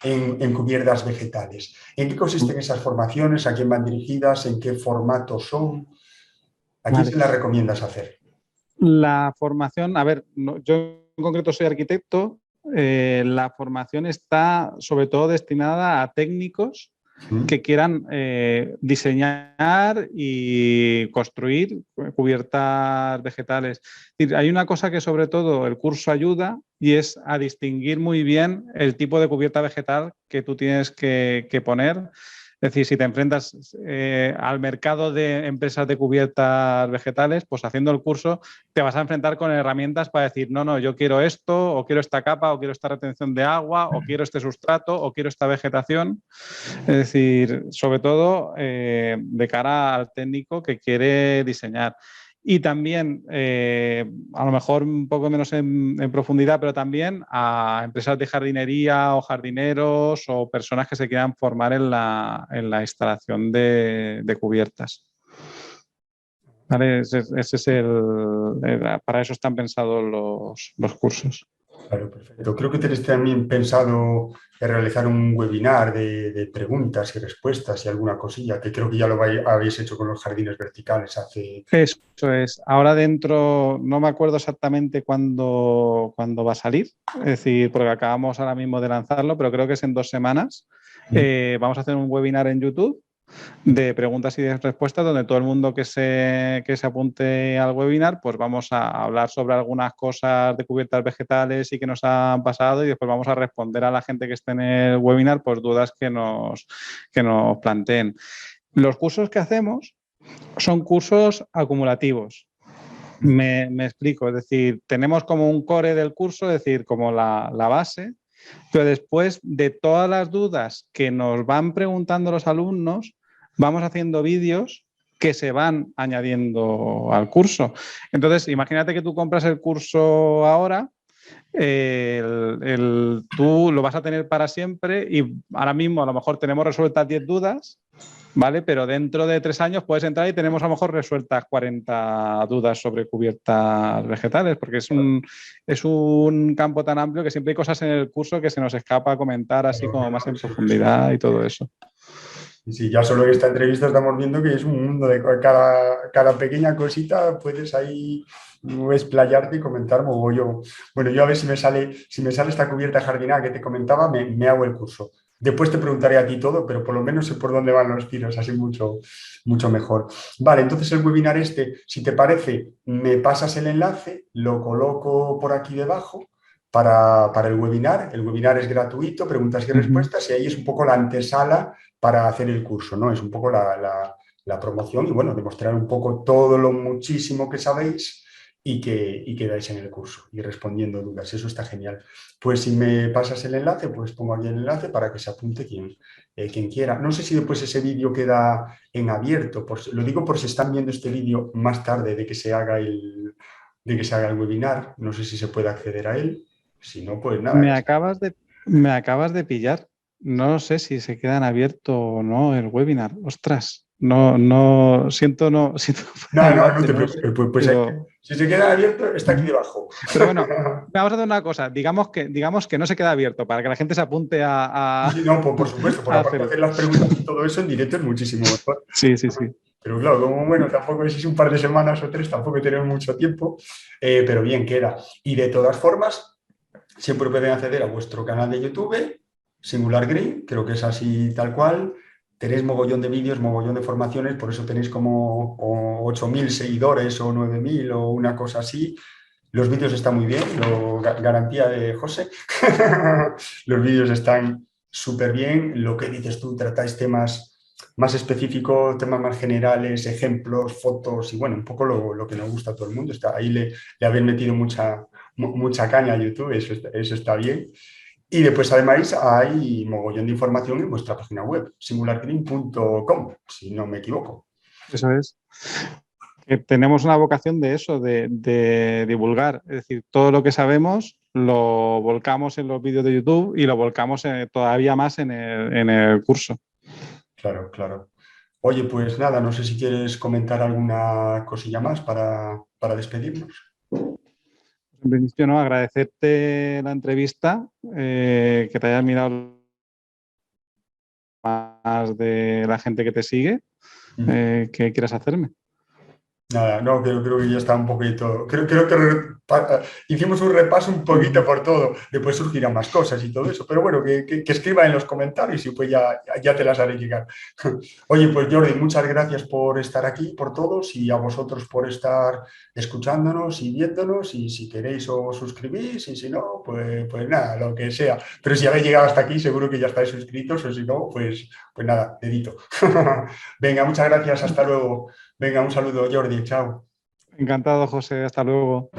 en cubiertas vegetales. ¿En qué consisten esas formaciones? ¿A quién van dirigidas? ¿En qué formato son? ¿A quién Vale. se las recomiendas hacer? La formación, a ver, yo en concreto soy arquitecto, la formación está sobre todo destinada a técnicos que quieran diseñar y construir cubiertas vegetales. Es decir, hay una cosa que sobre todo el curso ayuda y es a distinguir muy bien el tipo de cubierta vegetal que tú tienes que poner. Es decir, si te enfrentas al mercado de empresas de cubiertas vegetales, pues haciendo el curso te vas a enfrentar con herramientas para decir, no, yo quiero esto, o quiero esta capa, o quiero esta retención de agua, o quiero este sustrato, o quiero esta vegetación. Es decir, sobre todo de cara al técnico que quiere diseñar. Y también, a lo mejor un poco menos en profundidad, pero también a empresas de jardinería o jardineros o personas que se quieran formar en la instalación de cubiertas. ¿Vale? Ese es para eso están pensados los cursos. Claro, perfecto. Creo que tenéis también pensado realizar un webinar de preguntas y respuestas y alguna cosilla, que creo que ya habéis hecho con los jardines verticales hace... Eso es. Ahora dentro, no me acuerdo exactamente cuándo va a salir, es decir, porque acabamos ahora mismo de lanzarlo, pero creo que es en 2 semanas. Vamos a hacer un webinar en YouTube de preguntas y de respuestas donde todo el mundo que se apunte al webinar, pues vamos a hablar sobre algunas cosas de cubiertas vegetales y que nos han pasado y después vamos a responder a la gente que esté en el webinar pues dudas que nos planteen. Los cursos que hacemos son cursos acumulativos. Me explico, es decir, tenemos como un core del curso, es decir, como la base, pero después de todas las dudas que nos van preguntando los alumnos, vamos haciendo vídeos que se van añadiendo al curso. Entonces, imagínate que tú compras el curso ahora, tú lo vas a tener para siempre y ahora mismo a lo mejor tenemos resueltas 10 dudas, ¿vale? Pero dentro de 3 años puedes entrar y tenemos a lo mejor resueltas 40 dudas sobre cubiertas vegetales, porque es un campo tan amplio que siempre hay cosas en el curso que se nos escapa comentar así como más en profundidad y todo eso. Sí, ya solo en esta entrevista estamos viendo que es un mundo de cada pequeña cosita, puedes ahí explayarte y comentar mogollón. Bueno, yo a ver si me sale esta cubierta jardinada que te comentaba, me hago el curso. Después te preguntaré a ti todo, pero por lo menos sé por dónde van los tiros, así mucho, mucho mejor. Vale, entonces el webinar si te parece, me pasas el enlace, lo coloco por aquí debajo para el webinar. El webinar es gratuito, preguntas y respuestas, y ahí es un poco la antesala para hacer el curso, ¿no? Es un poco la promoción y, bueno, demostrar un poco todo lo muchísimo que sabéis y que dais en el curso y respondiendo dudas. Eso está genial. Pues si me pasas el enlace, pues pongo aquí el enlace para que se apunte quien quiera. No sé si después ese vídeo queda en abierto. Lo digo por si están viendo este vídeo más tarde de que se haga el webinar. No sé si se puede acceder a él. Si no, pues nada. Me acabas de pillar. No sé si se queda en abierto o no el webinar. Ostras, siento No, no ayudarte, te no lo sé. preocupes. Pues Pero, si se queda abierto, está aquí debajo. pero bueno, vamos a hacer una cosa. Digamos que no se queda abierto para que la gente se apunte Sí, no, por supuesto, por a aparte de hacerlo. hacer las preguntas y todo eso en directo es muchísimo mejor. Sí, sí, sí. Pero claro, como bueno, tampoco es un par de semanas o 3, tampoco tenemos mucho tiempo, pero bien queda. Y de todas formas, siempre pueden acceder a vuestro canal de YouTube, Singular Green, creo que es así tal cual. Tenéis mogollón de vídeos, mogollón de formaciones, por eso tenéis como 8.000 seguidores o 9.000 o una cosa así. Los vídeos están muy bien, garantía de José. Los vídeos están súper bien. Lo que dices tú, tratáis temas más específicos, temas más generales, ejemplos, fotos y, bueno, un poco lo que nos gusta a todo el mundo. Ahí le habéis metido mucha caña a YouTube, eso está bien. Y después, además, hay mogollón de información en vuestra página web, singulargreen.com, si no me equivoco. Eso es. Que tenemos una vocación de eso, de divulgar. Es decir, todo lo que sabemos lo volcamos en los vídeos de YouTube y lo volcamos todavía más en el curso. Claro, claro. Oye, pues nada, no sé si quieres comentar alguna cosilla más para despedirnos. En principio, no, agradecerte la entrevista, que te hayas mirado más de la gente que te sigue, que quieras hacerme. Nada, no, creo que ya está un poquito. Creo que hicimos un repaso un poquito por todo. Después surgirán más cosas y todo eso. Pero bueno, que escriba en los comentarios y pues ya te las haré llegar. Oye, pues Jordi, muchas gracias por estar aquí, por todos, y a vosotros por estar escuchándonos y viéndonos. Y si queréis os suscribís, y si no, pues nada, lo que sea. Pero si habéis llegado hasta aquí, seguro que ya estáis suscritos, o si no, pues nada, dedito. Venga, muchas gracias, hasta luego. Venga, un saludo, Jordi, chao. Encantado, José. Hasta luego.